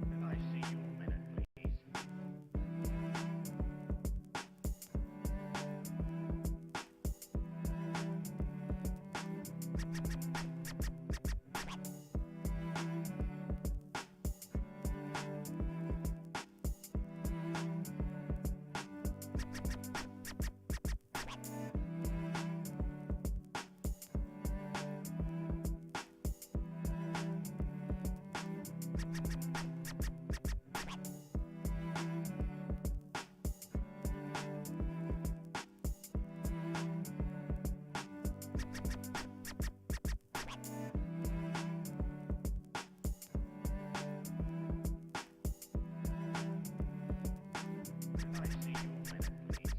Can I see you a minute, please? Can I see you a minute, please?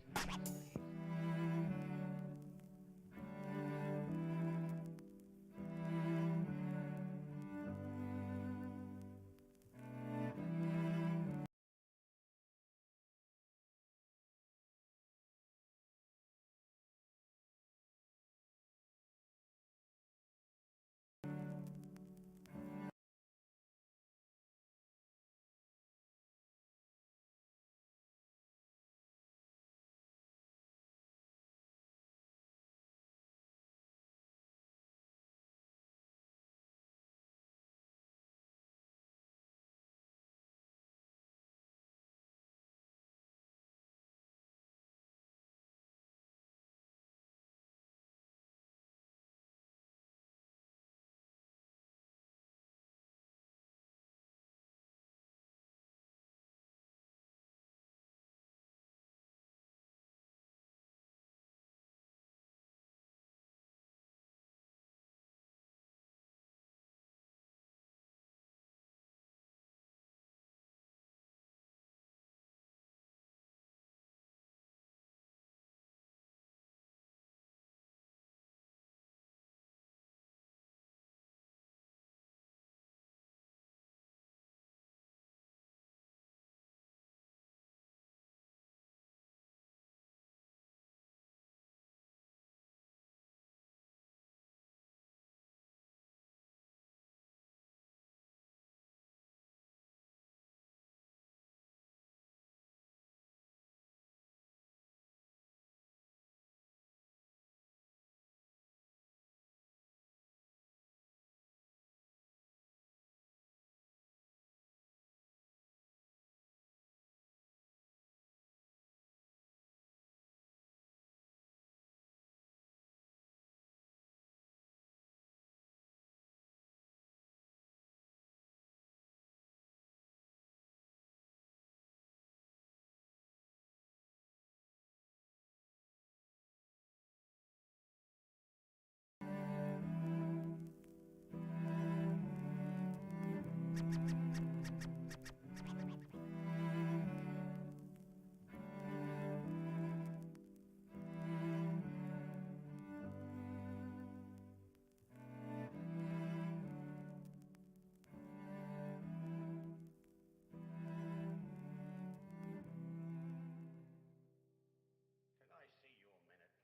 Can I see you a minute, please?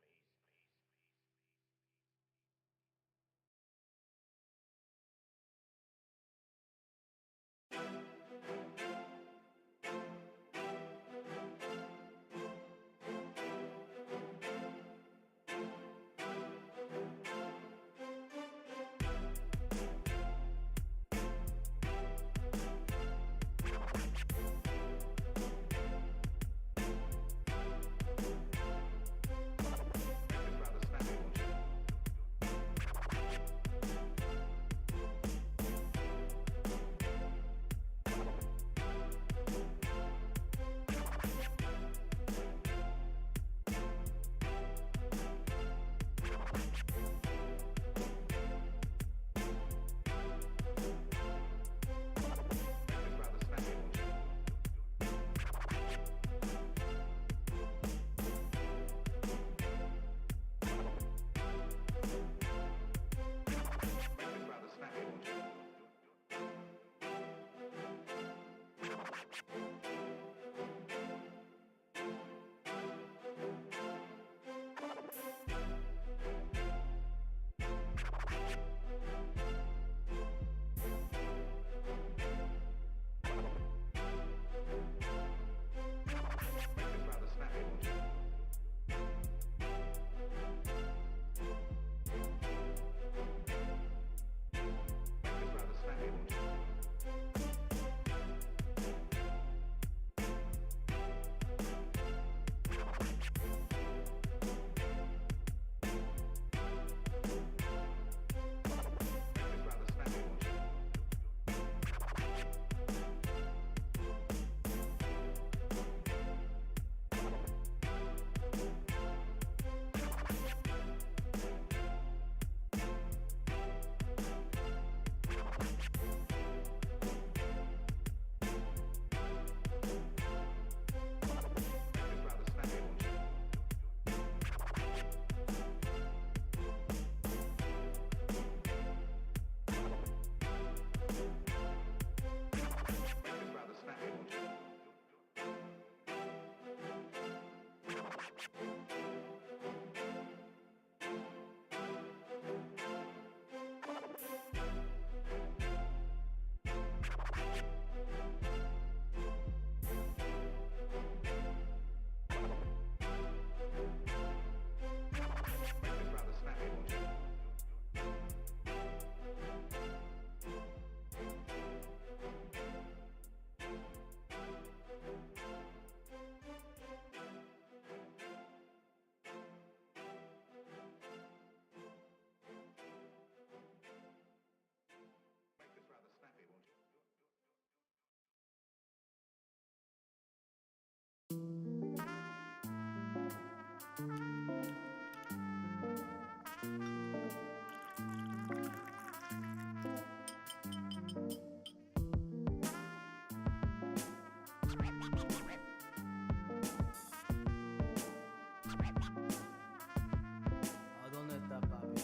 ¿A dónde está papi?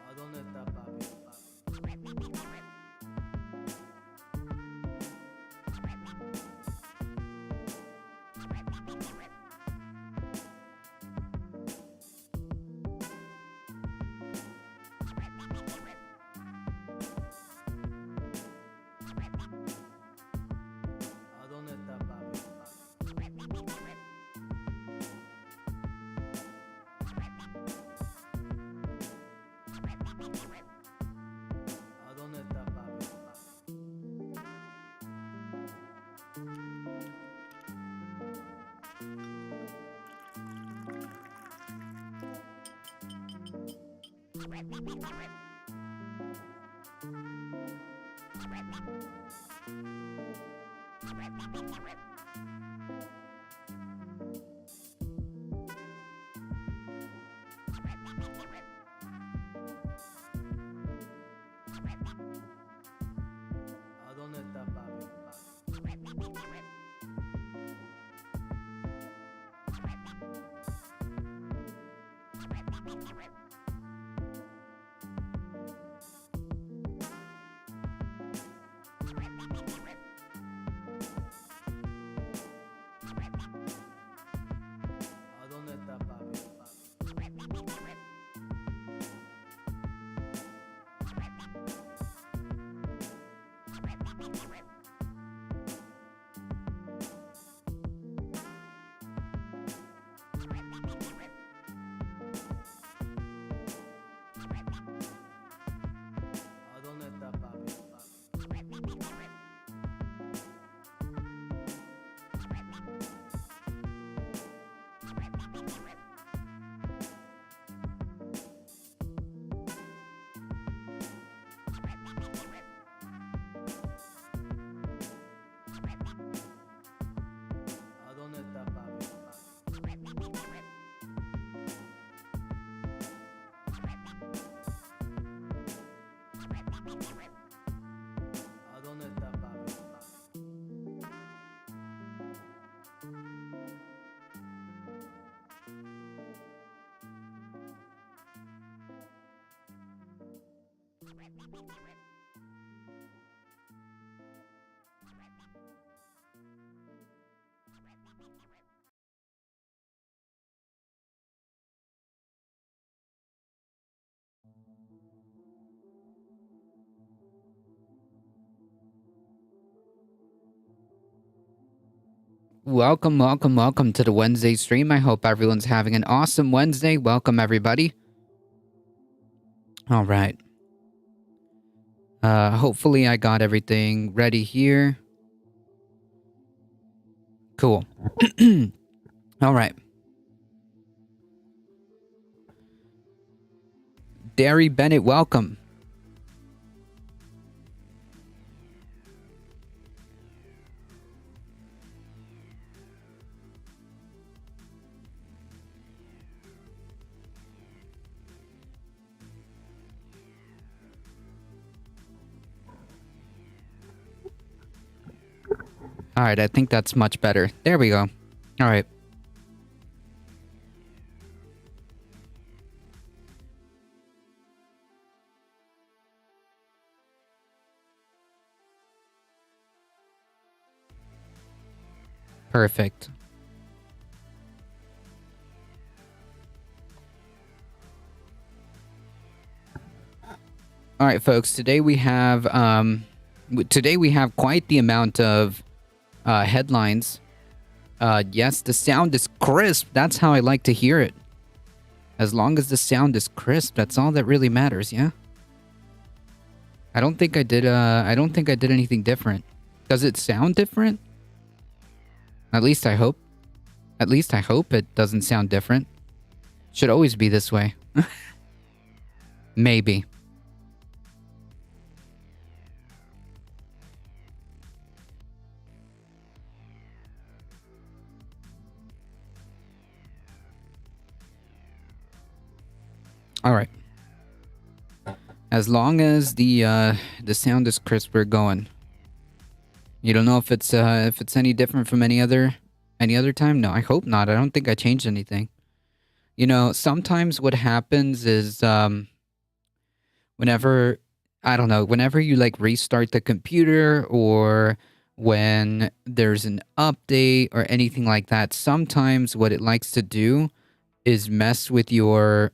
¿A dónde está papi? ¿A dónde está papi? ¿A dónde está papi? ¿A dónde está papi? ¿A dónde está papi? ¿A dónde está papi? ¿A dónde está papi? ¿A dónde está papi? Welcome to the Wednesday stream. I hope everyone's having an awesome Wednesday. Welcome, everybody. All right. Hopefully I got everything ready here. Cool. All right. Derry Bennett, welcome. All right, I think that's much better. There we go. All right. Perfect. All right, folks. Today we have quite the amount of headlines. Yes, the sound is crisp. That's how I like to hear it. As long as the sound is crisp, that's all that really matters. Yeah. I don't think I did anything different. Does it sound different? At least I hope. At least I hope it doesn't sound different. Should always be this way. Maybe. All right. As long as the sound is crisp, we're going. You don't know if it's any different from any other time? No, I hope not. I don't think I changed anything. You know, sometimes what happens is whenever you like restart the computer or when there's an update or anything like that, sometimes what it likes to do is mess with your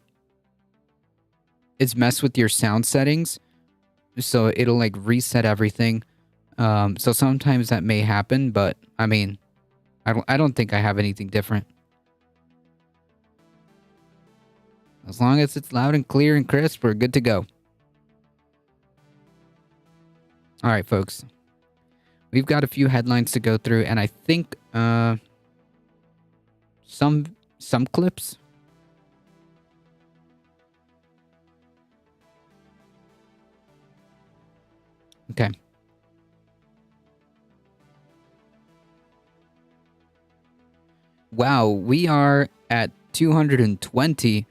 sound settings. So it'll like reset everything. So sometimes that may happen, but I mean, I don't think I have anything different. As long as it's loud and clear and crisp, we're good to go. All right, folks. We've got a few headlines to go through, and I think some clips. Okay. Wow, we are at 220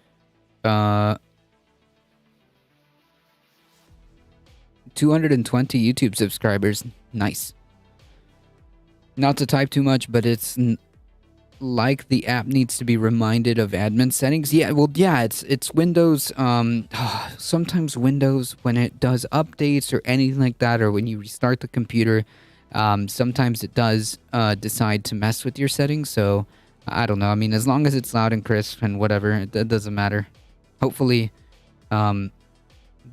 220 YouTube subscribers. Nice. Not to type too much, but it's like the app needs to be reminded of admin settings. Yeah, well, yeah, it's Windows. Sometimes Windows, when it does updates or anything like that, or when you restart the computer, sometimes it does decide to mess with your settings. So I don't know. I mean, as long as it's loud and crisp and whatever, it doesn't matter. Hopefully,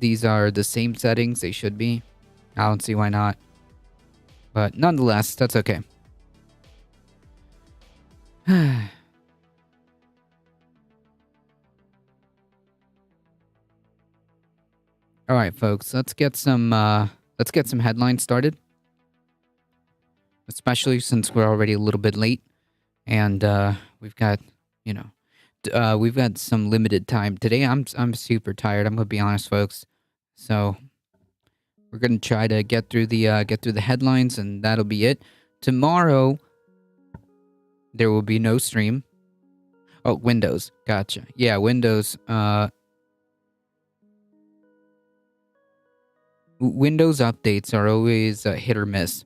these are the same settings. They should be. I don't see why not. But nonetheless, that's okay. All right, folks. Let's get some headlines started. Especially since we're already a little bit late, and we've got we've got some limited time today. I'm super tired. I'm gonna be honest, folks. So we're gonna try to get through the headlines, and that'll be it. Tomorrow there will be no stream. Oh, Windows. Gotcha. Yeah, Windows. Windows updates are always hit or miss.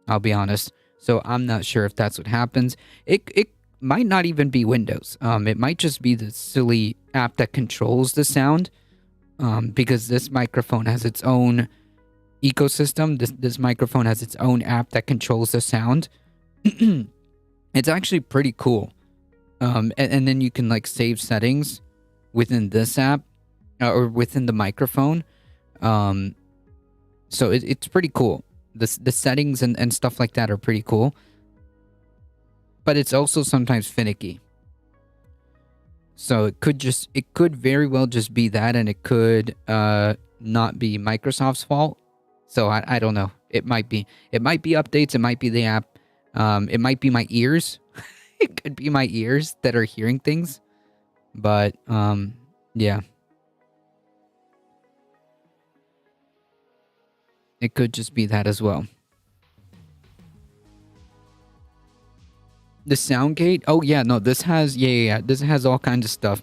I'll be honest. So I'm not sure if that's what happens. It might not even be Windows. It might just be the silly app that controls the sound. Because this microphone has its own ecosystem. This microphone has its own app that controls the sound. It's actually pretty cool. And then you can like save settings within this app or within the microphone. So it's pretty cool. The settings and stuff like that are pretty cool. But it's also sometimes finicky. So it could very well just be that, and it could not be Microsoft's fault. So I don't know. It might be updates. It might be the app. It might be my ears. It could be my ears that are hearing things. But yeah. It could just be that as well. The sound gate? Oh yeah, no, this has this has all kinds of stuff.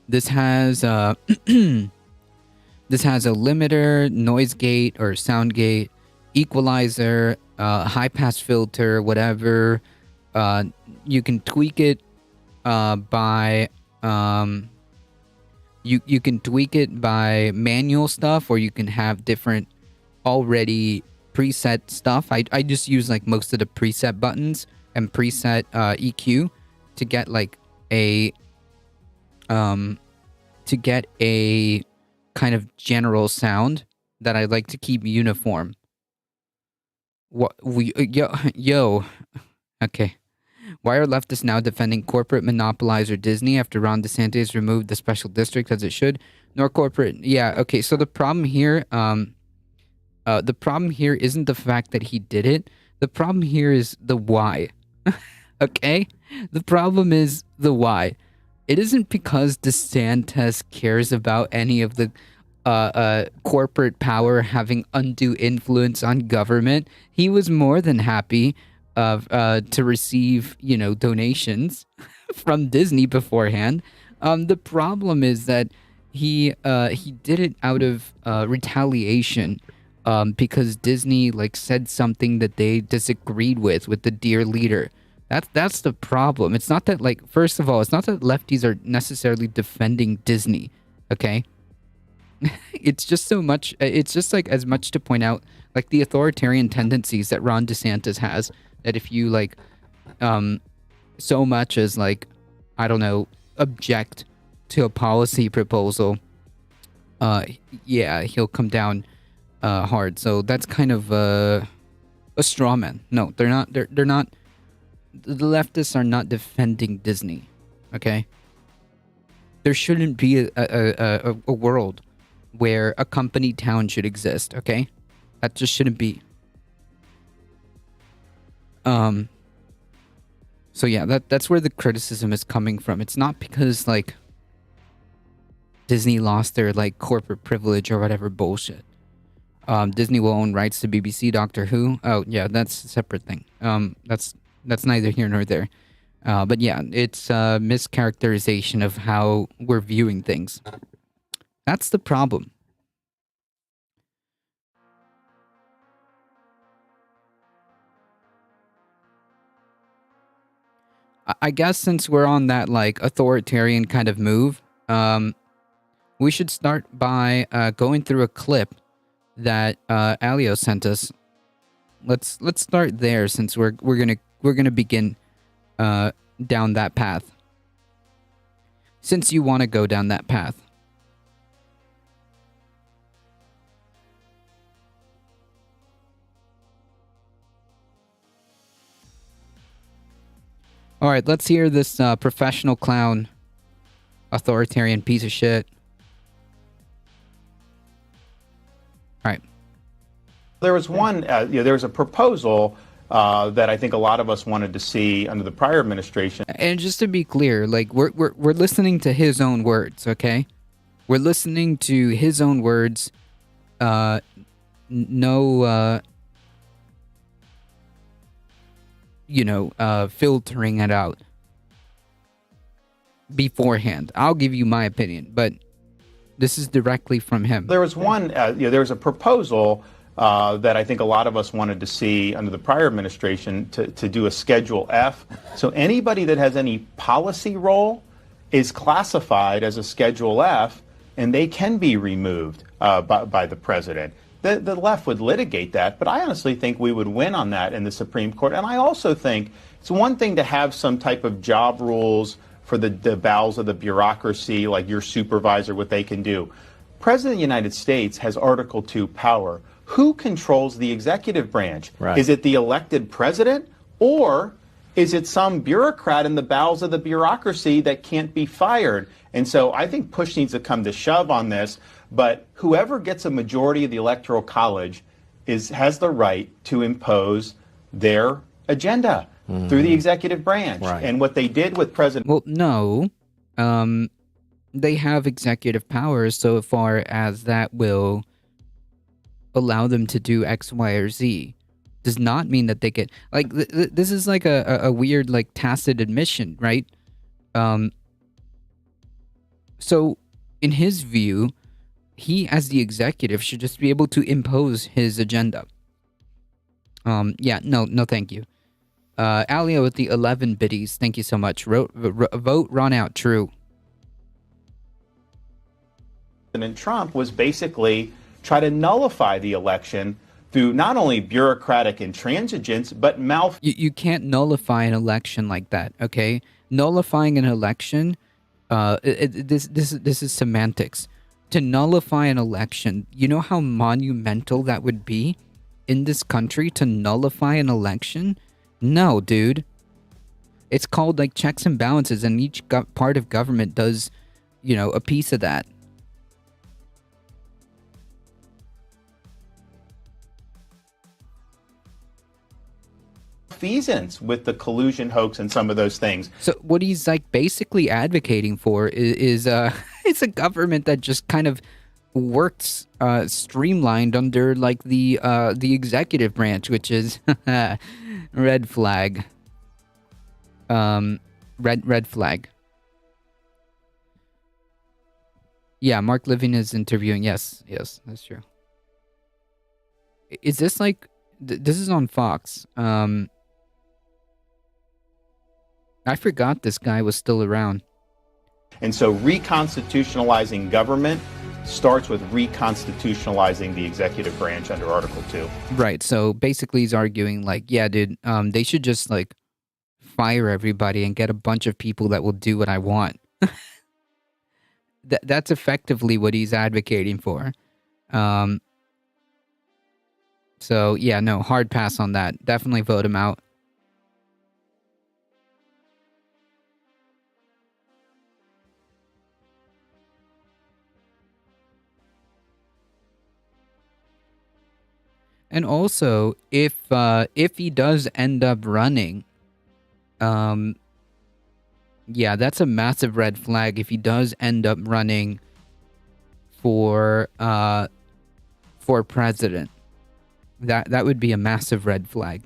This has this has a limiter, noise gate or sound gate, equalizer, high pass filter, whatever. Uh, you can tweak it by you can tweak it by manual stuff, or you can have different already preset stuff. I just use like most of the preset buttons and preset EQ to get like a kind of general sound that I like to keep uniform. What we yo okay. Why are leftists now defending corporate monopolizer Disney after Ron DeSantis removed the special district as it should? Nor corporate. Yeah, okay. So the problem here isn't the fact that he did it. The problem here is the why. Okay? The problem is the why. It isn't because DeSantis cares about any of the corporate power having undue influence on government. He was more than happy to receive, donations from Disney beforehand. The problem is that he did it out of retaliation, because Disney said something that they disagreed with the dear leader. That's the problem. It's not that first of all, it's not that lefties are necessarily defending Disney, okay? It's just so much. It's just as much to point out the authoritarian tendencies that Ron DeSantis has. That if you so much as I don't know, object to a policy proposal, yeah, he'll come down hard. So that's kind of a straw man. No, they're not. They're not. The leftists are not defending Disney. Okay. There shouldn't be a world where a company town should exist. Okay, that just shouldn't be. So yeah, that's where the criticism is coming from. It's not because Disney lost their corporate privilege or whatever bullshit. Disney will own rights to BBC, Doctor Who. Oh yeah, that's a separate thing. That's neither here nor there. But yeah, it's a mischaracterization of how we're viewing things. That's the problem. I guess since we're on that authoritarian kind of move, we should start by going through a clip that Alio sent us. Let's start there since we're gonna begin down that path. Since you want to go down that path. All right, let's hear this professional clown, authoritarian piece of shit. All right. There was one, there was a proposal that I think a lot of us wanted to see under the prior administration. And just to be clear, we're listening to his own words, okay? We're listening to his own words. No, filtering it out beforehand. I'll give you my opinion, but this is directly from him. There was one, there was a proposal that I think a lot of us wanted to see under the prior administration to do a Schedule F. So anybody that has any policy role is classified as a Schedule F, and they can be removed by the president. The left would litigate that, but I honestly think we would win on that in the Supreme Court. And I also think it's one thing to have some type of job rules for the bowels of the bureaucracy, like your supervisor, what they can do. President of the United States has Article 2 power. Who controls the executive branch? Right. Is it the elected president, or is it some bureaucrat in the bowels of the bureaucracy that can't be fired? And so I think push needs to come to shove on this. But whoever gets a majority of the Electoral College has the right to impose their agenda through the executive branch. Right. And what they did with President... Well, no. They have executive powers so far as that will allow them to do X, Y, or Z. Does not mean that they get... this is a weird, tacit admission, right? So, in his view... he, as the executive, should just be able to impose his agenda. Yeah, no, thank you. Alio with the 11 biddies, thank you so much. Vote Ron out, true. President Trump was basically try to nullify the election through not only bureaucratic intransigence, but You can't nullify an election like that, okay? Nullifying an election, this is semantics. To nullify an election, you know how monumental that would be in this country to nullify an election? No, dude. It's called like checks and balances, and each part of government does, a piece of that. malfeasance with the collusion hoax and some of those things. So what he's like basically advocating for is it's a government that just kind of works streamlined under like the executive branch, which is red flag. Red flag. Yeah, Mark Living is interviewing. Yes, that's true. Is this like this is on Fox? I forgot this guy was still around. And so reconstitutionalizing government starts with reconstitutionalizing the executive branch under Article 2. Right. So basically he's arguing like, yeah, dude, they should just like fire everybody and get a bunch of people that will do what I want. That's effectively what he's advocating for. So yeah, no, hard pass on that. Definitely vote him out. And also, if he does end up running, yeah, that's a massive red flag. If he does end up running for president, that would be a massive red flag.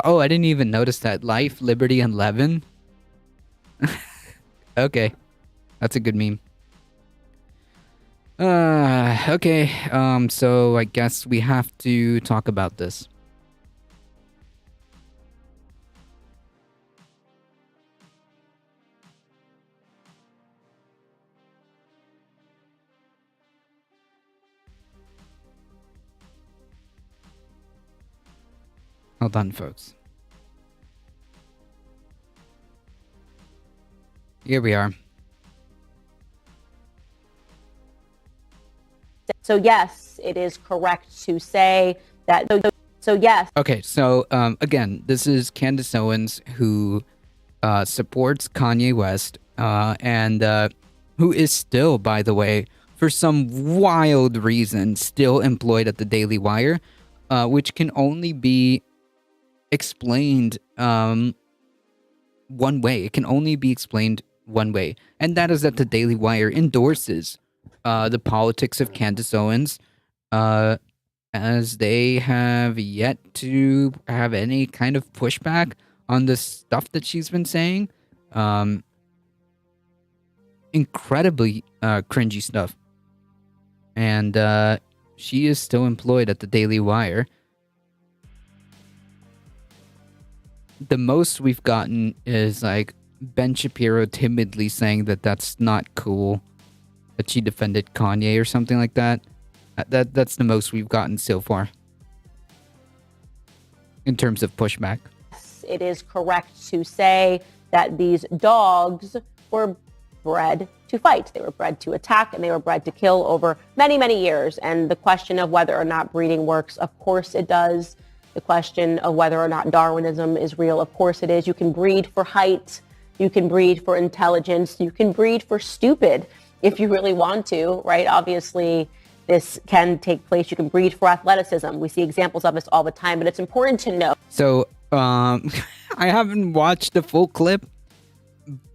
Oh, I didn't even notice that. Life, Liberty, and Levin. Okay, that's a good meme. Okay, so I guess we have to talk about this. Hold on, folks. Here we are. So yes, it is correct to say that. So yes. Okay, so again, this is Candace Owens, who supports Kanye West, and who is still, by the way, for some wild reason, still employed at the Daily Wire, which can only be explained one way. It can only be explained one way, and that is that the Daily Wire endorses the politics of Candace Owens, as they have yet to have any kind of pushback on the stuff that she's been saying. Incredibly cringy stuff. And she is still employed at the Daily Wire. The most we've gotten is like Ben Shapiro timidly saying that that's not cool, that she defended Kanye or something like that. That's the most we've gotten so far in terms of pushback. It is correct to say that these dogs were bred to fight. They were bred to attack, and they were bred to kill over many, many years. And the question of whether or not breeding works, of course it does. The question of whether or not Darwinism is real, of course it is. You can breed for height. You can breed for intelligence. You can breed for stupid if you really want to, right? Obviously, this can take place. You can breed for athleticism. We see examples of this all the time, but it's important to know. So, I haven't watched the full clip,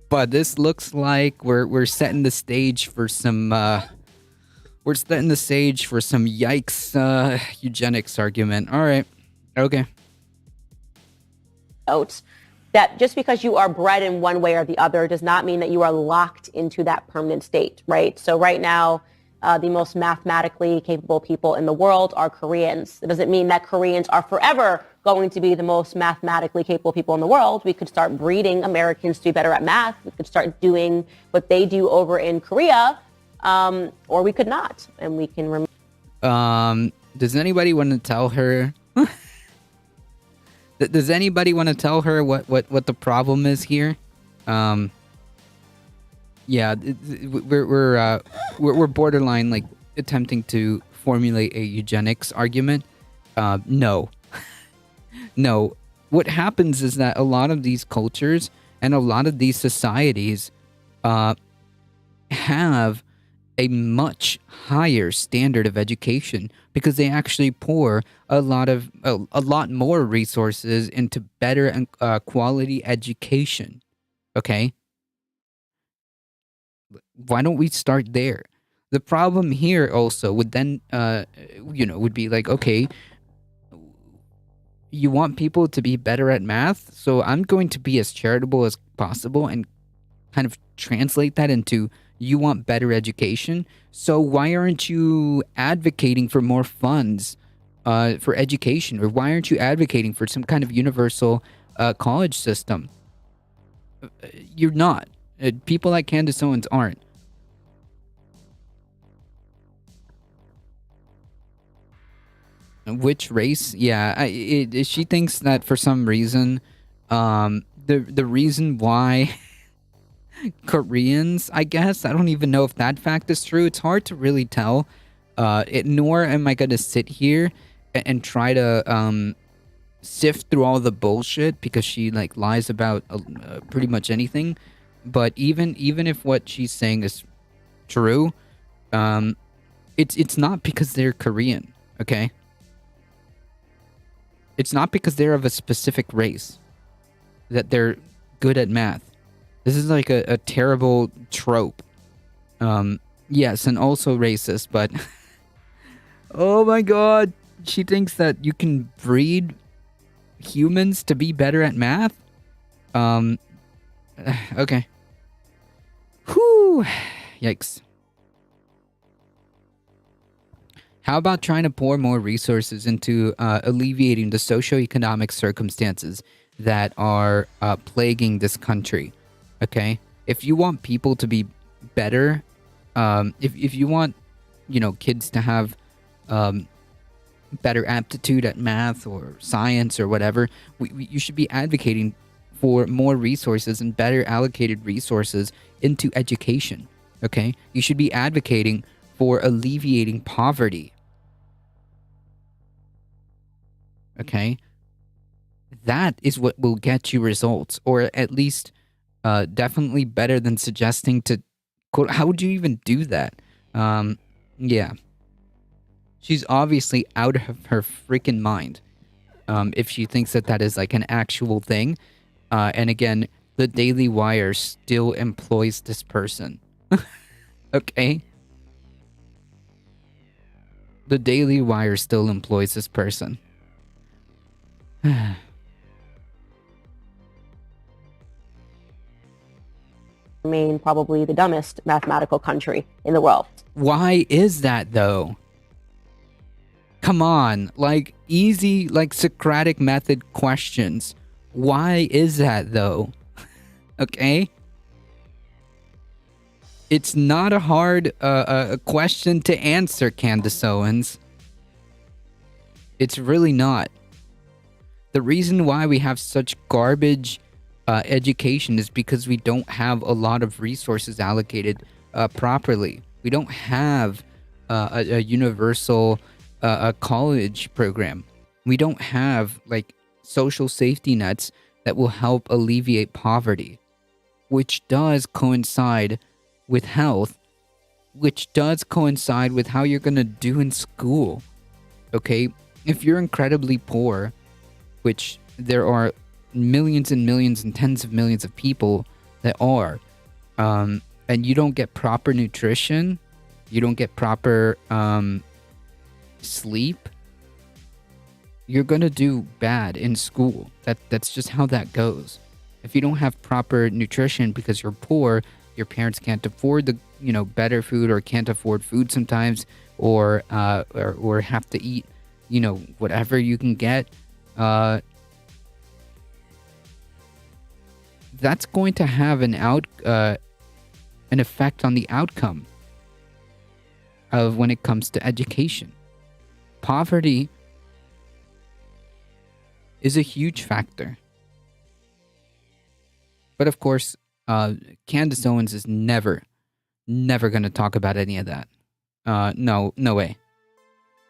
but this looks like we're setting the stage for some yikes eugenics argument. All right. Okay. Out that just because you are bred in one way or the other does not mean that you are locked into that permanent state, right? So right now, the most mathematically capable people in the world are Koreans. It doesn't mean that Koreans are forever going to be the most mathematically capable people in the world. We could start breeding Americans to be better at math. We could start doing what they do over in Korea, or we could not. And we can Does anybody want to tell her? Does anybody want to tell her what the problem is here? Yeah, we're borderline like attempting to formulate a eugenics argument. No. No. What happens is that a lot of these cultures and a lot of these societies have a much higher standard of education because they actually pour a lot more resources into better and quality education. Okay? Why don't we start there? The problem here also would then, would be like, okay, you want people to be better at math, so I'm going to be as charitable as possible and kind of translate that into you want better education. So why aren't you advocating for more funds for education? Or why aren't you advocating for some kind of universal college system? You're not. People like Candace Owens aren't. Which race? Yeah, she thinks that for some reason, the reason why Koreans, I guess, I don't even know if that fact is true. It's hard to really tell. Nor am I going to sit here and try to sift through all the bullshit because she like lies about pretty much anything. But even if what she's saying is true, it's not because they're Korean, okay? It's not because they're of a specific race that they're good at math. This is like a terrible trope. Yes, and also racist, but oh my god, she thinks that you can breed humans to be better at math? Okay. Whew. Yikes. How about trying to pour more resources into alleviating the socioeconomic circumstances that are plaguing this country? Okay? If you want people to be better, if you want, kids to have better aptitude at math or science or whatever, you should be advocating for more resources and better allocated resources into education. Okay? You should be advocating for alleviating poverty. Okay? That is what will get you results, or at least definitely better than suggesting to quote, how would you even do that? Yeah. She's obviously out of her freaking mind if she thinks that is like an actual thing. And again, the Daily Wire still employs this person. Okay? The Daily Wire still employs this person. Remain probably the dumbest mathematical country in the world. Why is that though? Come on, like easy, like Socratic method questions. Why is that though? Okay? It's not a hard question to answer, Candace Owens. It's really not. The reason why we have such garbage education is because we don't have a lot of resources allocated properly. We don't have a universal college program. We don't have like social safety nets that will help alleviate poverty, which does coincide with health, which does coincide with how you're gonna do in school. Okay? If you're incredibly poor, which there are millions and millions and tens of millions of people that are, and you don't get proper nutrition, you don't get proper sleep, you're gonna do bad in school. That's just how that goes. If you don't have proper nutrition because you're poor, your parents can't afford the better food, or can't afford food sometimes, or have to eat whatever you can get. That's going to have an effect on the outcome of when it comes to education. Poverty is a huge factor. But of course, Candace Owens is never going to talk about any of that. No way.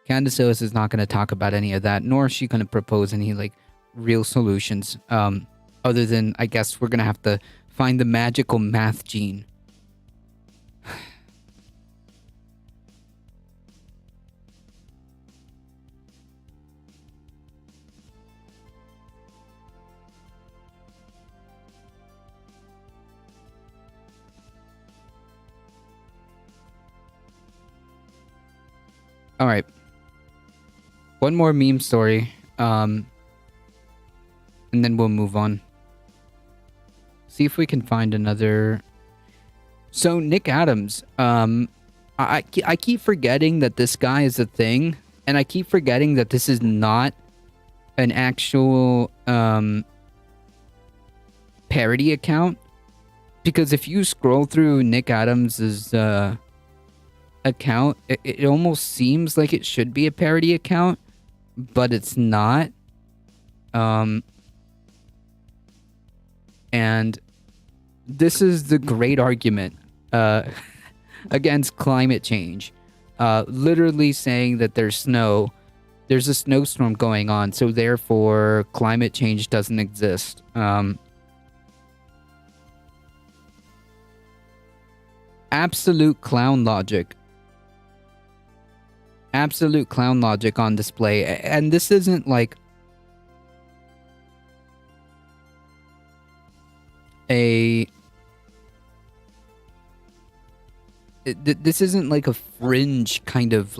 Candace Owens is not going to talk about any of that, nor is she going to propose any real solutions. Other than, I guess, we're going to have to find the magical math gene. All right. One more meme story, and then we'll move on. See if we can find another. So Nick Adams, I keep forgetting that this guy is a thing, and I keep forgetting that this is not an actual parody account, because if you scroll through Nick Adams's account, it almost seems like it should be a parody account, but it's not. And this is the great argument against climate change. Literally saying that there's a snowstorm going on, so therefore climate change doesn't exist. Absolute clown logic. Absolute clown logic on display. And this isn't like this isn't like a fringe kind of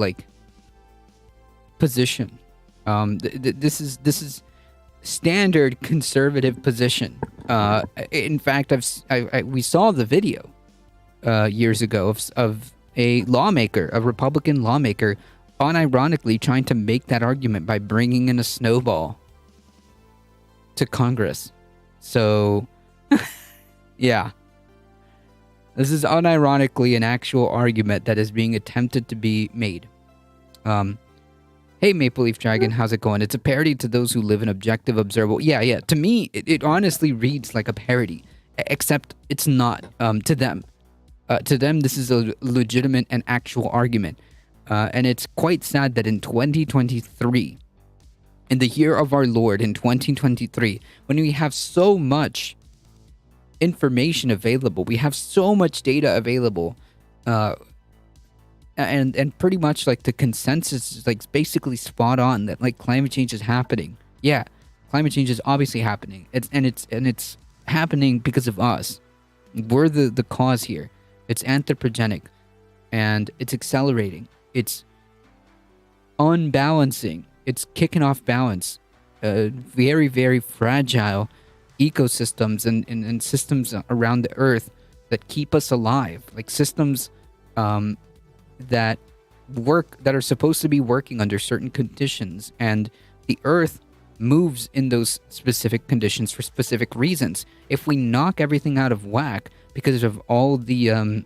position. This is standard conservative position. In fact, we saw the video years ago of a Republican lawmaker, unironically trying to make that argument by bringing in a snowball to Congress. So, yeah. This is unironically an actual argument that is being attempted to be made. Hey, Maple Leaf Dragon, how's it going? It's a parody to those who live in objective, observable. Yeah. To me, it honestly reads like a parody, except it's not to them. To them, this is a legitimate and actual argument. And it's quite sad that in 2023, in the year of our Lord, in 2023, when we have so much information available, we have so much data available, and pretty much the consensus is basically spot on that climate change is happening. Yeah, climate change is obviously happening. It's happening because of us. We're the cause here. It's anthropogenic, and it's accelerating. It's unbalancing. It's kicking off balance. Very, very fragile ecosystems and systems around the earth that keep us alive. Systems that are supposed to be working under certain conditions, and the earth moves in those specific conditions for specific reasons. If we knock everything out of whack because of all the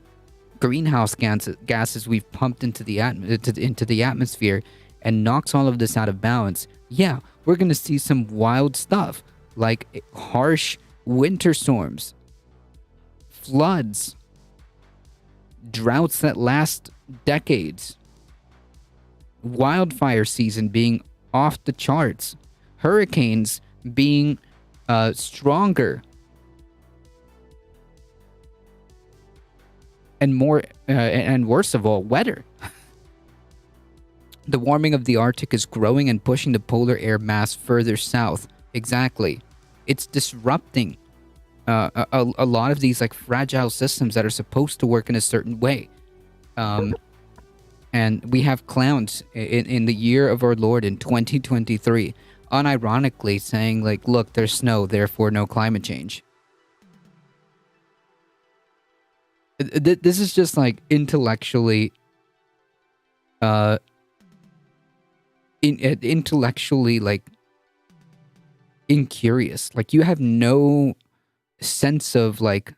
greenhouse gases we've pumped into the atmosphere, and knocks all of this out of balance, yeah, we're going to see some wild stuff like harsh winter storms, floods, droughts that last decades, wildfire season being off the charts, hurricanes being stronger and more, and worst of all, wetter. The warming of the Arctic is growing and pushing the polar air mass further south. Exactly. It's disrupting a lot of these fragile systems that are supposed to work in a certain way. And we have clowns in the year of our Lord in 2023, unironically saying look, there's snow, therefore no climate change. This is just like intellectually, intellectually like incurious. Like you have no sense of like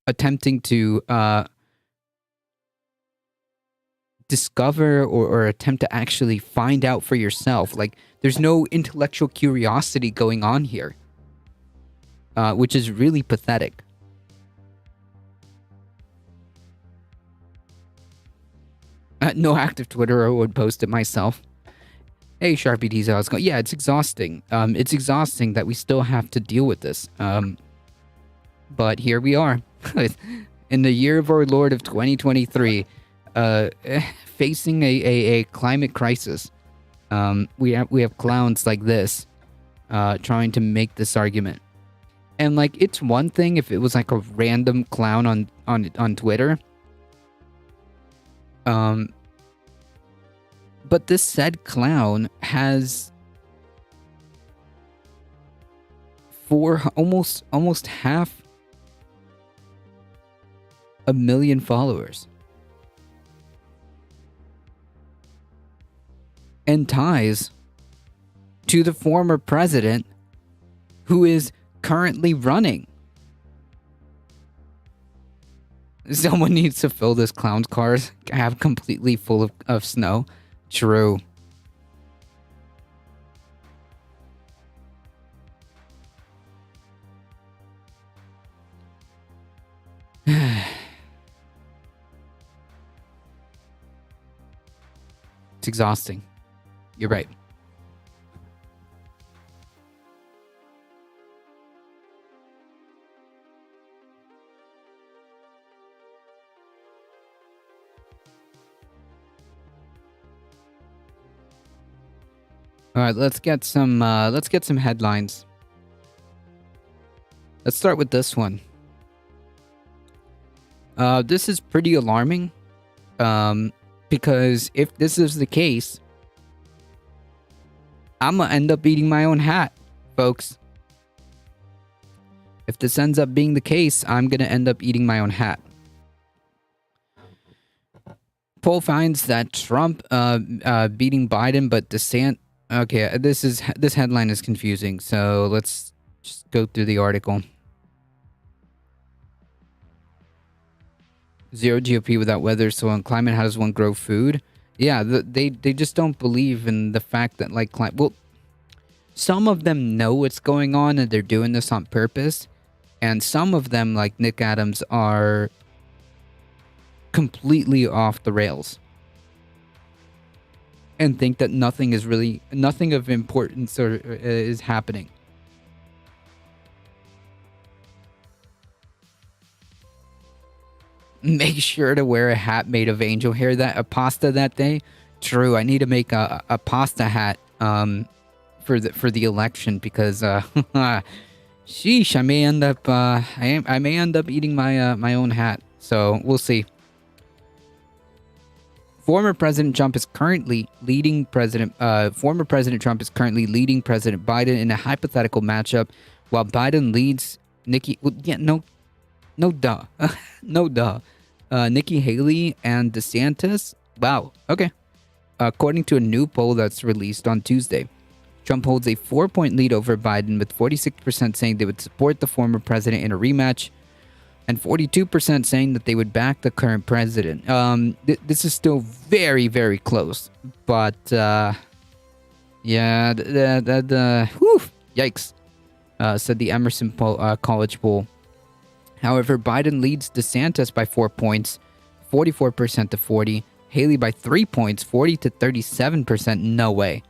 attempting to discover or attempt to actually find out for yourself. Like there's no intellectual curiosity going on here, which is really pathetic. No active Twitterer would post it myself. Hey, Sharpie D's, how's it going? Yeah, it's exhausting. It's exhausting that we still have to deal with this. But here we are, in the year of our Lord of 2023, facing a climate crisis. We have clowns like this, trying to make this argument. And like, it's one thing if it was like a random clown on Twitter. But this said clown has almost half a million followers and ties to the former president who is currently running. Someone needs to fill this clown's cars have completely full of snow. True. It's exhausting. You're right. All right, let's get some headlines. Let's start with this one. This is pretty alarming. Because if this is the case, I'm gonna end up eating my own hat, folks. If this ends up being the case, I'm gonna end up eating my own hat. Poll finds that Trump beating Biden, but DeSantis. Okay, this headline is confusing, so let's just go through the article. Zero GOP without weather, soil, and climate. How does one grow food? Yeah, they just don't believe in the fact that like well, some of them know what's going on and they're doing this on purpose, and some of them like Nick Adams are completely off the rails and think that nothing of importance is happening. Make sure to wear a hat made of angel hair a pasta that day. True, I need to make a pasta hat for the election because sheesh, I may end up I may end up eating my own hat. So we'll see. Former President Trump is currently leading President Biden in a hypothetical matchup, while Biden leads Nikki. No duh. Nikki Haley and DeSantis. Wow. Okay. According to a new poll that's released on Tuesday, Trump holds a 4-point lead over Biden, with 46% saying they would support the former president in a rematch, and 42% saying that they would back the current president. This is still very, very close, but yeah, yikes, said the Emerson College poll. However, Biden leads DeSantis by 4 points, 44% to 40. Haley by 3 points, 40 to 37%. No way.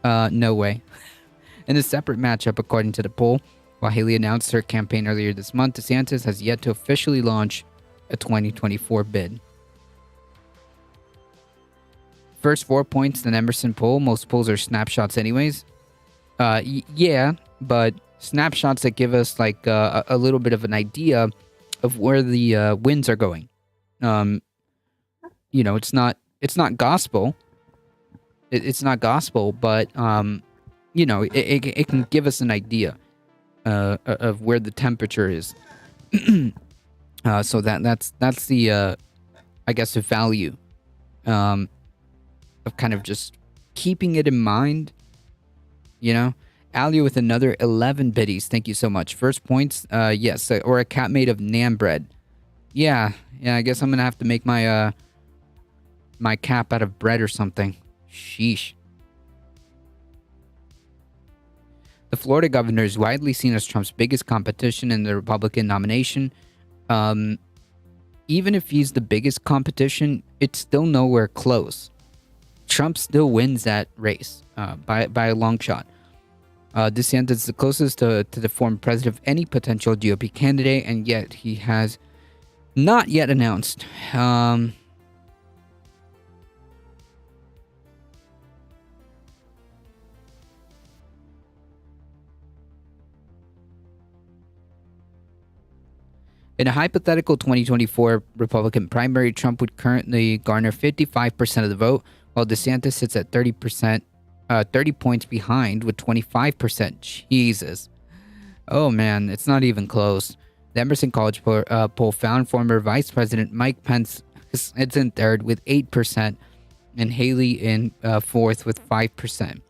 No way. In a separate matchup, according to the poll, while Haley announced her campaign earlier this month, DeSantis has yet to officially launch a 2024 bid. First 4 points in the Emerson poll. Most polls are snapshots anyways. Yeah, but snapshots that give us like a little bit of an idea of where the winds are going. It's not gospel. It's not gospel, but it can give us an idea of where the temperature is. So that's the I guess the value of kind of just keeping it in mind, you know. Ali with another 11 biddies. Thank you so much. First points, yes, or a cat made of naan bread. Yeah, I guess I'm gonna have to make my my cap out of bread or something. Sheesh. The Florida governor is widely seen as Trump's biggest competition in the Republican nomination. Even if he's the biggest competition, it's still nowhere close. Trump still wins that race by a long shot. DeSantis is the closest to the former president of any potential GOP candidate, and yet he has not yet announced. In a hypothetical 2024 Republican primary, Trump would currently garner 55% of the vote, while DeSantis sits at 30%, 30 points behind with 25%. Jesus. Oh man, it's not even close. The Emerson College poll found former Vice President Mike Pence is in third with 8%, and Haley in fourth with 5%.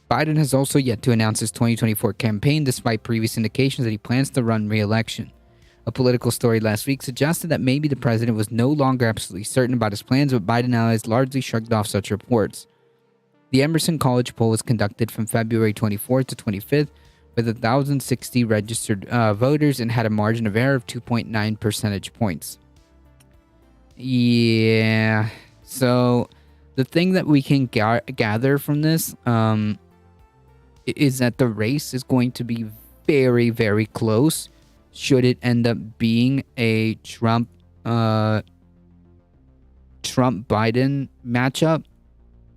Biden has also yet to announce his 2024 campaign, despite previous indications that he plans to run re-election. A political story last week suggested that maybe the president was no longer absolutely certain about his plans, but Biden allies largely shrugged off such reports. The Emerson College poll was conducted from February 24th to 25th with 1,060 registered voters and had a margin of error of 2.9 percentage points. Yeah, so the thing that we can gather from this is that the race is going to be very, very close. Should it end up being a Trump Biden matchup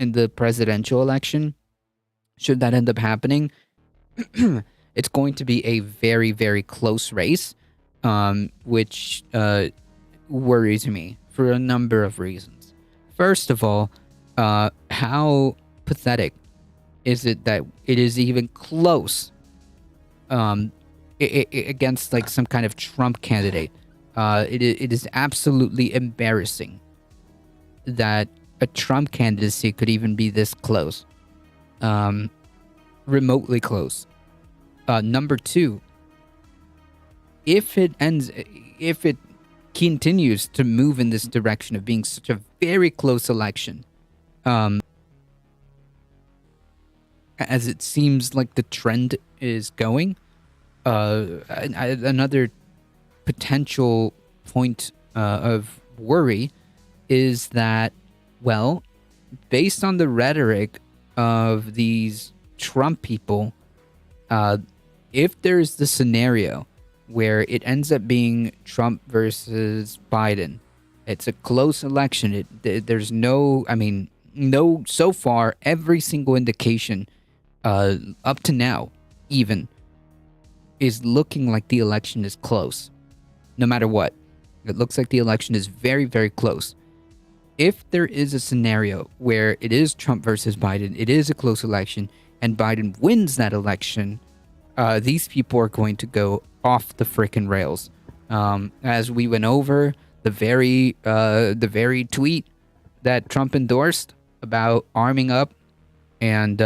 in the presidential election, should that end up happening, it's going to be a very, very close race, which worries me for a number of reasons. First of all, how pathetic is it that it is even close against like some kind of Trump candidate? It is absolutely embarrassing that a Trump candidacy could even be this close, remotely close. Number two, if it continues to move in this direction of being such a very close election, as it seems like the trend is going, another potential point of worry is that, well, based on the rhetoric of these Trump people, if there's the scenario where it ends up being Trump versus Biden, it's a close election. There's no, so far, every single indication up to now, even, is looking like the election is close. No matter what, it looks like the election is very, very close. If there is a scenario where it is Trump versus Biden, it is a close election, and Biden wins that election, these people are going to go off the frickin' rails. As we went over, the very tweet that Trump endorsed about arming up and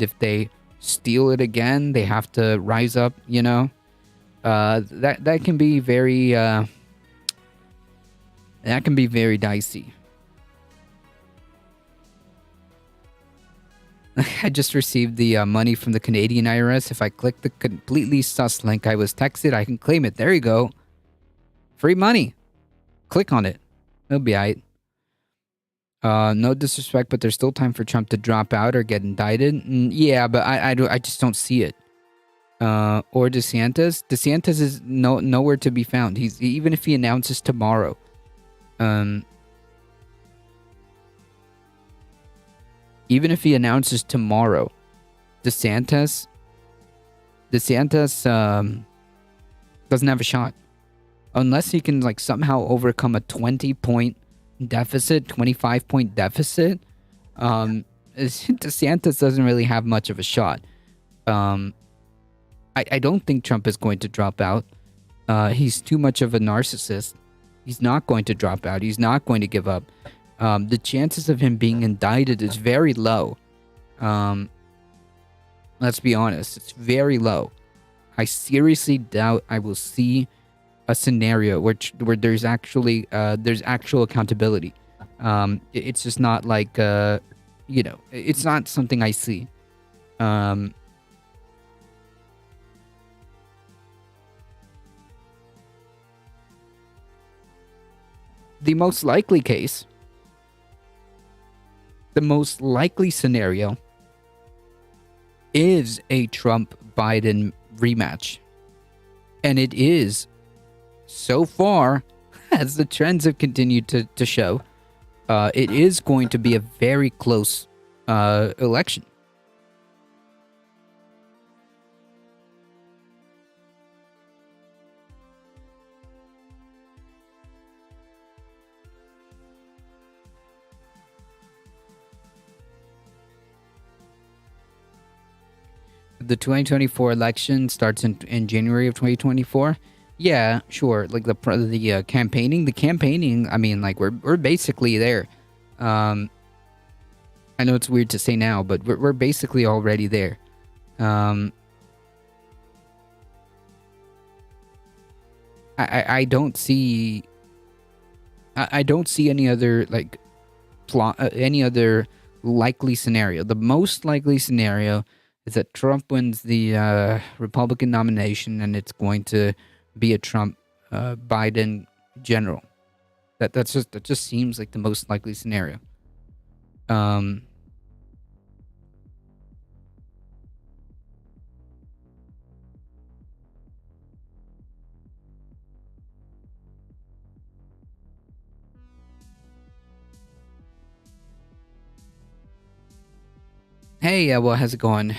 if they steal it again, they have to rise up, you know. That can be very dicey. I just received the money from the Canadian IRS. If I click the completely sus link I was texted, I can claim it. There you go. Free money. Click on it. It'll be alright. No disrespect, but there's still time for Trump to drop out or get indicted. Yeah, but I just don't see it. Or DeSantis. DeSantis is nowhere to be found. Even if he announces tomorrow. Even if he announces tomorrow, DeSantis doesn't have a shot. Unless he can like somehow overcome a 20-point deficit, 25-point deficit, DeSantis doesn't really have much of a shot. I don't think Trump is going to drop out. He's too much of a narcissist. He's not going to drop out. He's not going to give up. The chances of him being indicted is very low. Let's be honest. It's very low. I seriously doubt I will see a scenario where there's actually there's actual accountability. It's just not like it's not something I see. The most likely case, the most likely scenario is a Trump-Biden rematch. And it is, so far, as the trends have continued to show, it is going to be a very close election. The 2024 election starts in January of 2024. Yeah, sure. Like the campaigning. I mean, like we're basically there. I know it's weird to say now, but we're basically already there. I don't see. I don't see any other like plot, any other likely scenario. The most likely scenario is that Trump wins the Republican nomination, and it's going to be a Trump Biden general. That just seems like the most likely scenario. Hey, well, how's it going?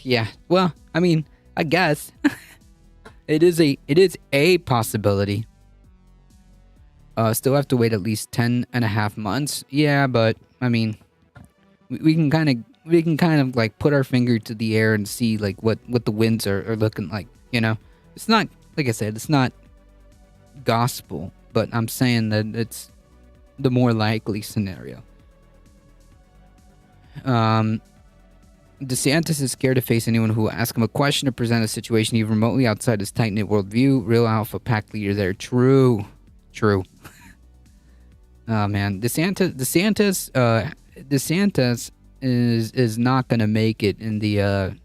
Yeah, well, I mean, I guess it is a possibility. Still have to wait at least 10.5 months. Yeah, but I mean, we can kind of like put our finger to the air and see like what the winds are looking like. You know, it's not, like I said, it's not gospel, but I'm saying that it's the more likely scenario. DeSantis is scared to face anyone who will ask him a question or present a situation even remotely outside his tight-knit worldview. Real alpha pack leader there. True. Oh man, DeSantis is not gonna make it in the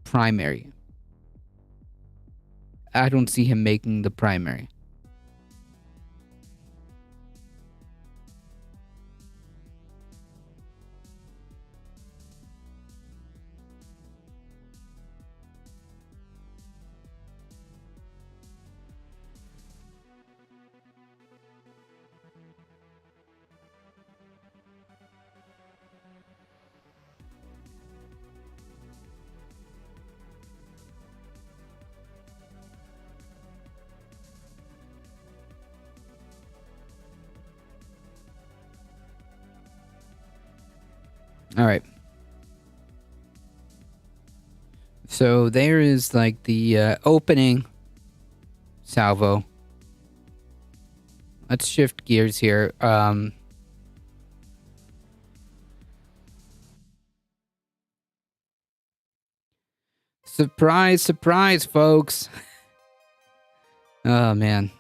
primary. I don't see him making the primary. All right. So there is like the opening salvo. Let's shift gears here. Surprise, folks. Oh, man.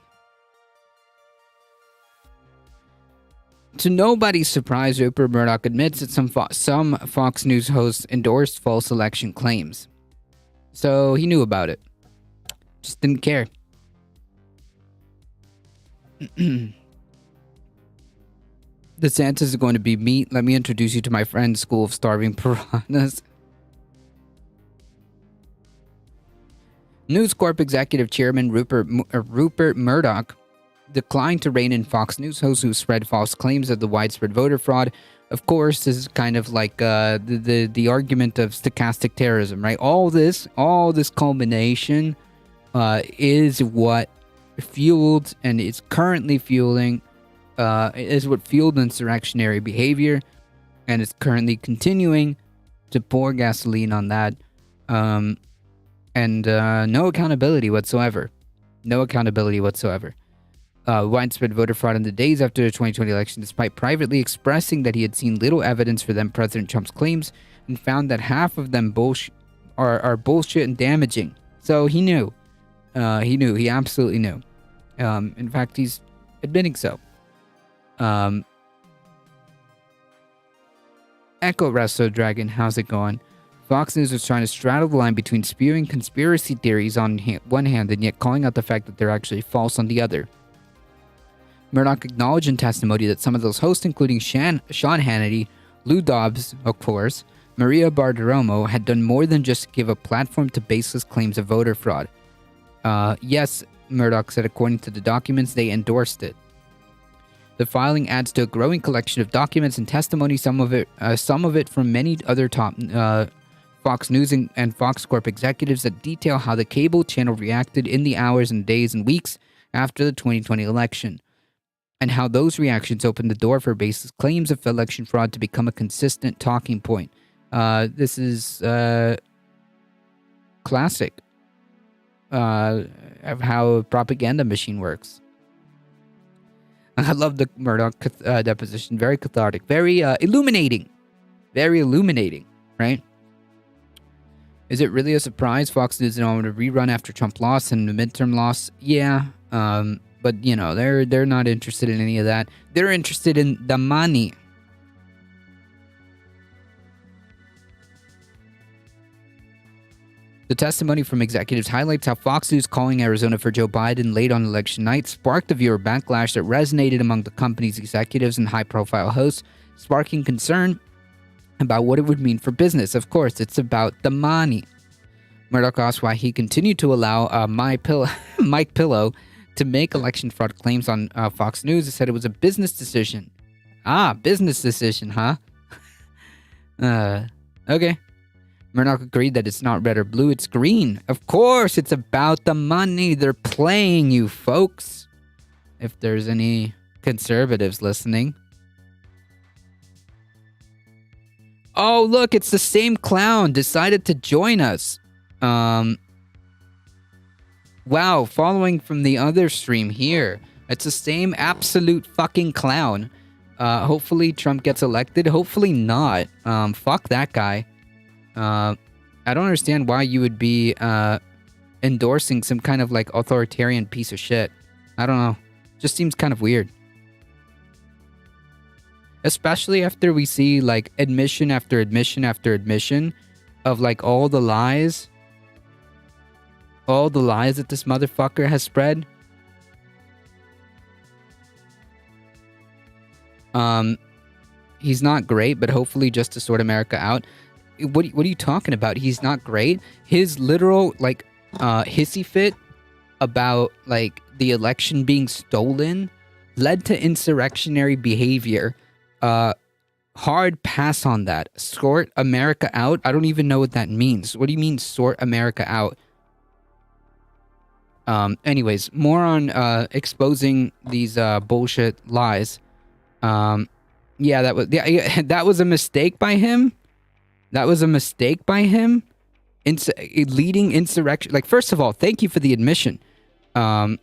To nobody's surprise, Rupert Murdoch admits that some Fox News hosts endorsed false election claims. So he knew about it. Just didn't care. DeSantis is going to be meat. Let me introduce you to my friend, School of Starving Piranhas. News Corp executive chairman Rupert Murdoch declined to rein in Fox News hosts who spread false claims of the widespread voter fraud. Of course, this is kind of like the argument of stochastic terrorism, right? All this culmination is what fueled and is currently fueling is what fueled insurrectionary behavior, and is currently continuing to pour gasoline on that. And no accountability whatsoever. No accountability whatsoever. Widespread voter fraud in the days after the 2020 election, despite privately expressing that he had seen little evidence for them President Trump's claims, and found that half of them are bullshit and damaging. So he knew. He knew. He absolutely knew. In fact, he's admitting so. Echo Resto Dragon, how's it going? Fox News was trying to straddle the line between spewing conspiracy theories on one hand and yet calling out the fact that they're actually false on the other. Murdoch acknowledged in testimony that some of those hosts, including Sean Hannity, Lou Dobbs, of course, Maria Bartiromo, had done more than just give a platform to baseless claims of voter fraud. Yes, Murdoch said, according to the documents, they endorsed it. The filing adds to a growing collection of documents and testimony, some of it from many other top Fox News and Fox Corp executives that detail how the cable channel reacted in the hours and days and weeks after the 2020 election, and how those reactions opened the door for baseless claims of election fraud to become a consistent talking point. This is classic of how a propaganda machine works. I love the Murdoch deposition. Very cathartic. Very illuminating. Very illuminating, right? Is it really a surprise Fox News didn't want to rerun after Trump lost and the midterm loss? Yeah. But, you know, they're not interested in any of that. They're interested in the money. The testimony from executives highlights how Fox News calling Arizona for Joe Biden late on election night sparked a viewer backlash that resonated among the company's executives and high-profile hosts, sparking concern about what it would mean for business. Of course, it's about the money. Murdoch asked why he continued to allow Mike Pillow to make election fraud claims on Fox News. He said it was a business decision. Business decision, huh? Okay. Murdoch agreed that it's not red or blue, it's green. Of course, it's about the money. They're playing you, folks. If there's any conservatives listening. Oh, look, it's the same clown. Decided to join us. Wow, following from the other stream here. It's the same absolute fucking clown. Hopefully Trump gets elected. Hopefully not. Fuck that guy. I don't understand why you would be endorsing some kind of like authoritarian piece of shit. I don't know. Just seems kind of weird. Especially after we see like admission after admission after admission of like all the lies. All the lies that this motherfucker has spread. He's not great, but hopefully just to sort America out. What are you talking about? He's not great. His literal like hissy fit about like the election being stolen led to insurrectionary behavior. Hard pass on that. Sort America out? I don't even know what that means. What do you mean sort America out? Anyways, more on exposing these bullshit lies. Yeah, that was a mistake by him. That was a mistake by him. Leading insurrection. Like, first of all, thank you for the admission. Thank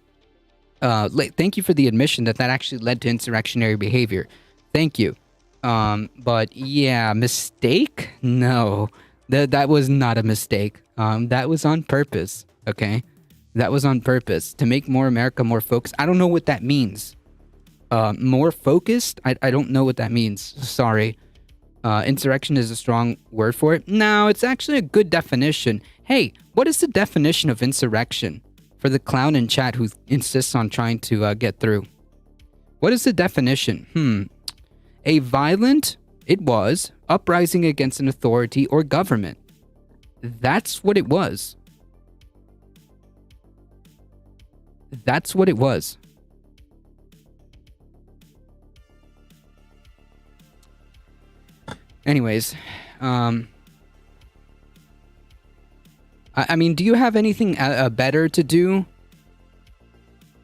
you for the admission that actually led to insurrectionary behavior. Thank you. But yeah, mistake? No, that was not a mistake. That was on purpose. Okay, that was on purpose to make more America more focused. I don't know what that means. More focused? I don't know what that means. Sorry. Insurrection is a strong word for it. No, it's actually a good definition. Hey, what is the definition of insurrection? For the clown in chat who insists on trying to get through. What is the definition? A violent, uprising against an authority or government. That's what it was. That's what it was. Anyways, I mean, do you have anything better to do?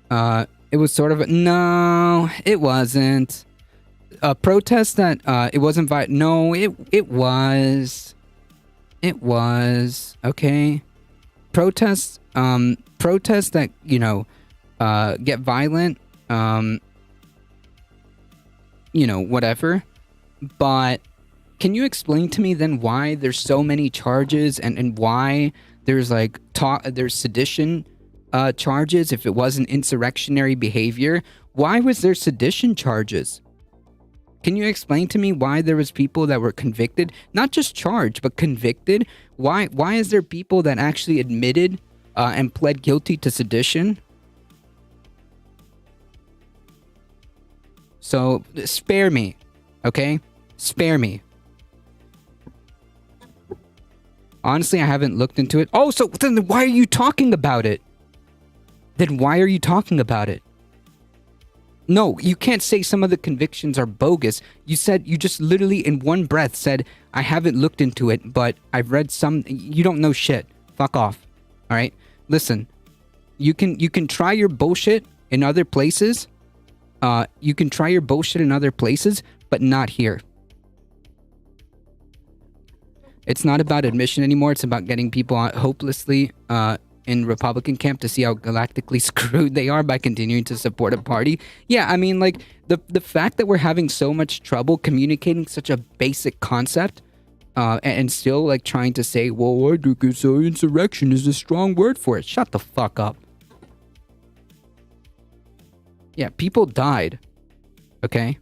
It was sort of no, it wasn't. A protest that it wasn't no, it was. It was okay. Protests, protests that get violent, whatever. But can you explain to me then why there's so many charges and why there's like there's sedition charges if it wasn't insurrectionary behavior? Why was there sedition charges? Can you explain to me why there was people that were convicted, not just charged, but convicted? Why is there people that actually admitted and pled guilty to sedition? So spare me, okay? Spare me. Honestly, I haven't looked into it. Oh, so then why are you talking about it? Then why are you talking about it? No, you can't say some of the convictions are bogus. You just literally in one breath said, I haven't looked into it, but I've read some. You don't know shit. Fuck off. All right? Listen, you can try your bullshit in other places. You can try your bullshit in other places, but not here. It's not about admission anymore. It's about getting people hopelessly in Republican camp to see how galactically screwed they are by continuing to support a party. Yeah, I mean, like, the fact that we're having so much trouble communicating such a basic concept and still, like, trying to say, well, I think it's insurrection is a strong word for it. Shut the fuck up. Yeah, people died. Okay?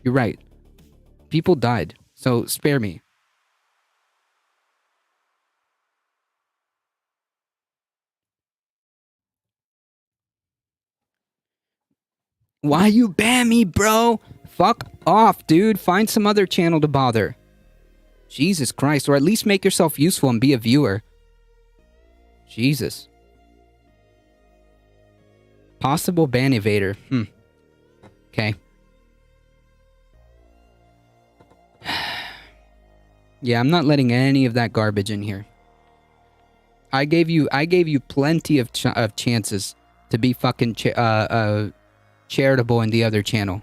You're right. People died. So spare me. Why you ban me, bro? Fuck off, dude. Find some other channel to bother. Jesus Christ. Or at least make yourself useful and be a viewer. Jesus. Possible ban evader. Okay. Yeah, I'm not letting any of that garbage in here. I gave you plenty of chances to be fucking charitable in the other channel.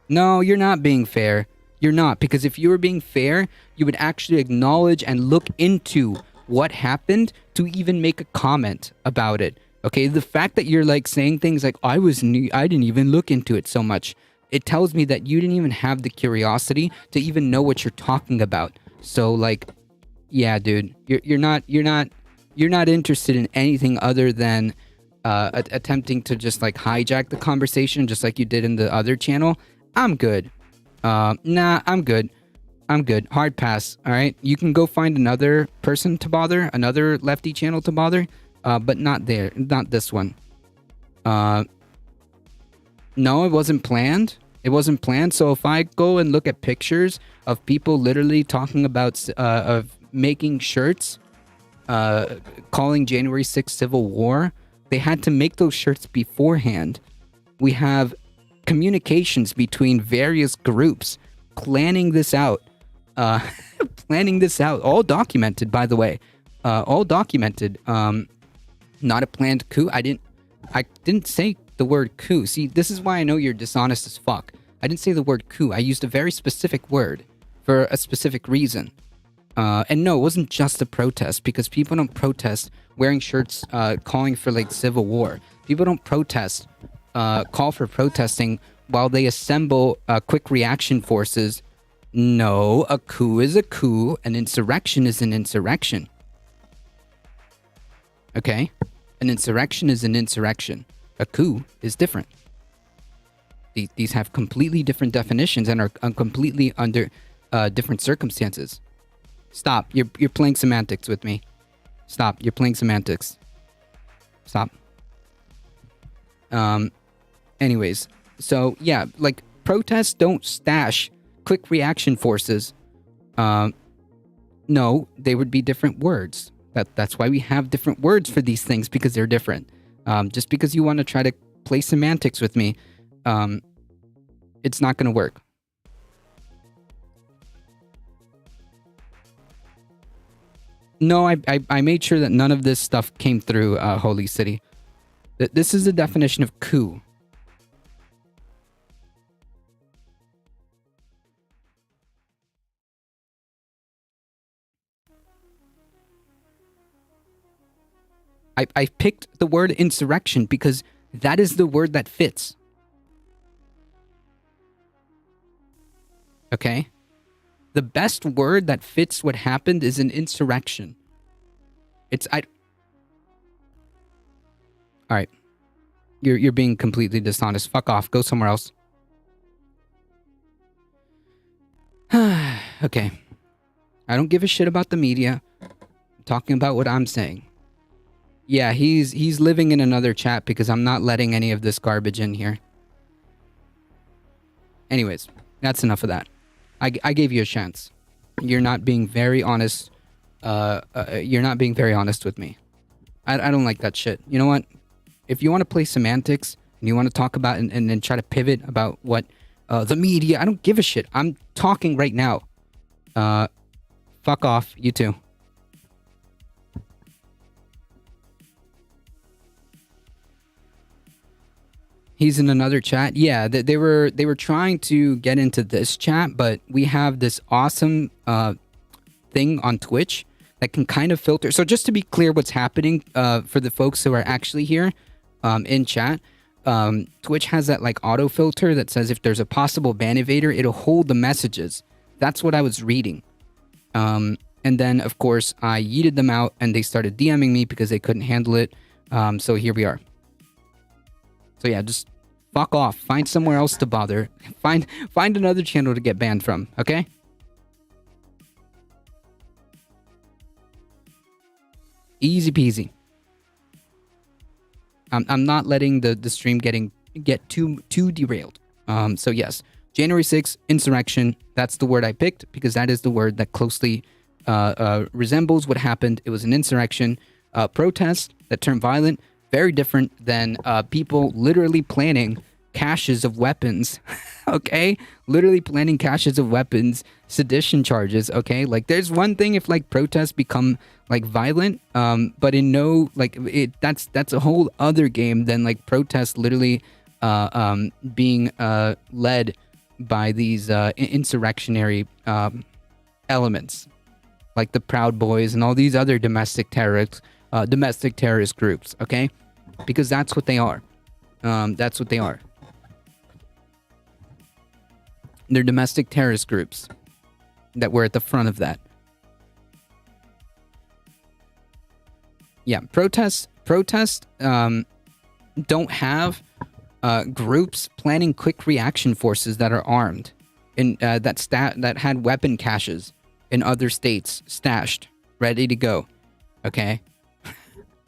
No, you're not being fair. You're not, because if you were being fair, you would actually acknowledge and look into what happened to even make a comment about it. Okay, the fact that you're like saying things like I didn't even look into it so much. It tells me that you didn't even have the curiosity to even know what you're talking about. So like, yeah, dude, you're not interested in anything other than attempting to just like hijack the conversation, just like you did in the other channel. I'm good. Nah, I'm good. Hard pass. All right, you can go find another person to bother, another lefty channel to bother, but not this one. No, it wasn't planned. So if I go and look at pictures of people literally talking about of making shirts, calling January 6th Civil War, they had to make those shirts beforehand. We have communications between various groups planning this out. All documented, by the way. All documented. Not a planned coup. I didn't say the word coup. See, this is why I know you're dishonest as fuck. I didn't say the word coup. I used a very specific word for a specific reason. And no, it wasn't just a protest, because people don't protest wearing shirts calling for like civil war. People don't protest, call for protesting while they assemble quick reaction forces. No, a coup is a coup. An insurrection is an insurrection. Okay? An insurrection is an insurrection. A coup is different. These have completely different definitions and are completely under different circumstances. Stop. You're playing semantics with me. Stop. You're playing semantics. Stop. Anyways, so yeah, like protests don't stash quick reaction forces. No, they would be different words. That's why we have different words for these things, because they're different. Just because you want to try to play semantics with me, it's not going to work. No, I made sure that none of this stuff came through Holy City. This is the definition of coup. I picked the word insurrection because that is the word that fits. Okay? The best word that fits what happened is an insurrection. Alright. You're being completely dishonest. Fuck off. Go somewhere else. Okay. I don't give a shit about the media. I'm talking about what I'm saying. Yeah, he's living in another chat because I'm not letting any of this garbage in here. Anyways, that's enough of that. I gave you a chance. You're not being very honest. You're not being very honest with me. I don't like that shit. You know what? If you want to play semantics and you want to talk about and then try to pivot about what the media, I don't give a shit. I'm talking right now. Fuck off, you too. He's in another chat. Yeah, they were trying to get into this chat, but we have this awesome thing on Twitch that can kind of filter. So just to be clear, what's happening for the folks who are actually here in chat, Twitch has that like auto filter that says if there's a possible ban evader, it'll hold the messages. That's what I was reading. And then of course I yeeted them out and they started DMing me because they couldn't handle it. So here we are. So yeah, just fuck off. Find somewhere else to bother. Find another channel to get banned from, okay? Easy peasy. I'm not letting the stream get too derailed. So yes, January 6th, insurrection. That's the word I picked because that is the word that closely resembles what happened. It was an insurrection, protest that turned violent. Very different than people literally planning caches of weapons, okay? Literally planning caches of weapons, sedition charges, okay? Like, there's one thing if, like, protests become, like, violent, but in no, like, that's a whole other game than, like, protests literally being led by these insurrectionary elements, like the Proud Boys and all these other domestic terrorist groups, okay? Because that's what they are. That's what they are. They're domestic terrorist groups that were at the front of that. Yeah, protests don't have groups planning quick reaction forces that are armed and that had weapon caches in other states stashed, ready to go. Okay.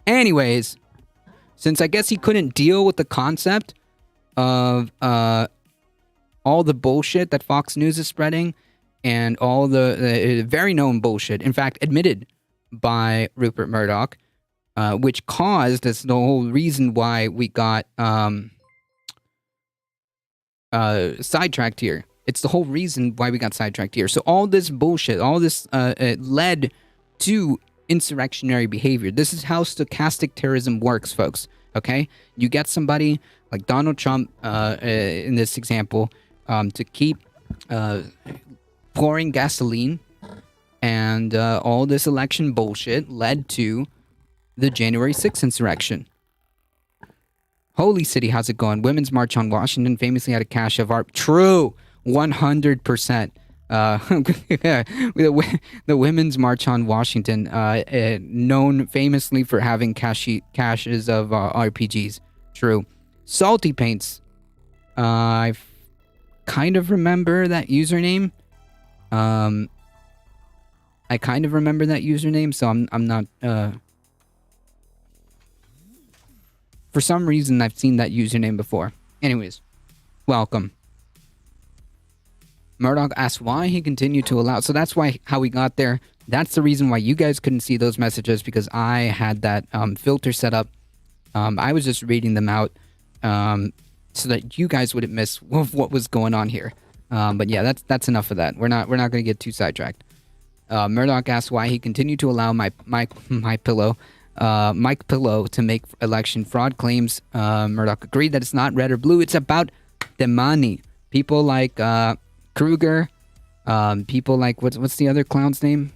Anyways, since I guess he couldn't deal with the concept of all the bullshit that Fox News is spreading and all the very known bullshit, in fact, admitted by Rupert Murdoch, which caused, that's the whole reason why we got sidetracked here. It's the whole reason why we got sidetracked here. So all this bullshit, all this led to insurrectionary behavior. This is how stochastic terrorism works, folks. Okay? You get somebody like Donald Trump, in this example, to keep pouring gasoline, and all this election bullshit led to the January 6th insurrection. Holy City, how's it going? Women's March on Washington famously had a cache of art. True, 100%. The Women's March on Washington, known famously for having caches of RPGs. True. Salty Paints. I kind of remember that username. I kind of remember that username, so I'm not. For some reason, I've seen that username before. Anyways, welcome. Murdoch asked why he continued to allow. So that's how we got there. That's the reason why you guys couldn't see those messages, because I had that filter set up. I was just reading them out so that you guys wouldn't miss what was going on here. But yeah, that's enough of that. We're not going to get too sidetracked. Murdoch asked why he continued to allow Mike Pillow to make election fraud claims. Murdoch agreed that it's not red or blue. It's about the money. People like Kruger, people like what's the other clown's name?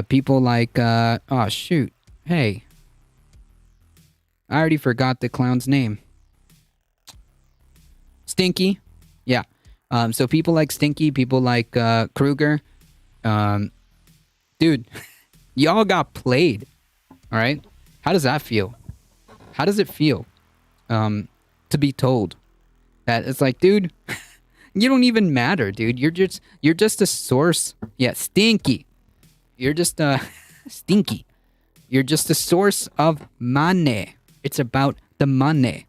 People like oh shoot, hey, I already forgot the clown's name. Stinky, yeah. So people like Stinky, people like Kruger, dude, y'all got played. All right, how does that feel? How does it feel to be told that it's like, dude, you don't even matter, dude. You're just a source. Yeah, Stinky. You're just stinky. You're just a source of money. It's about the money.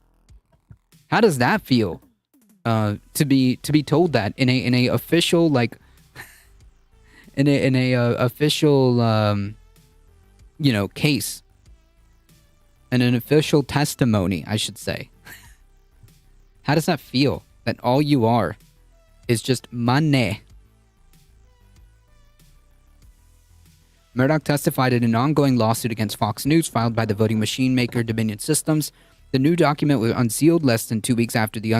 How does that feel? To be told that in a official like in a official case, in an official testimony, I should say. How does that feel? That all you are is just money. Murdoch testified in an ongoing lawsuit against Fox News filed by the voting machine maker Dominion Systems. The new document was unsealed less than 2 weeks after the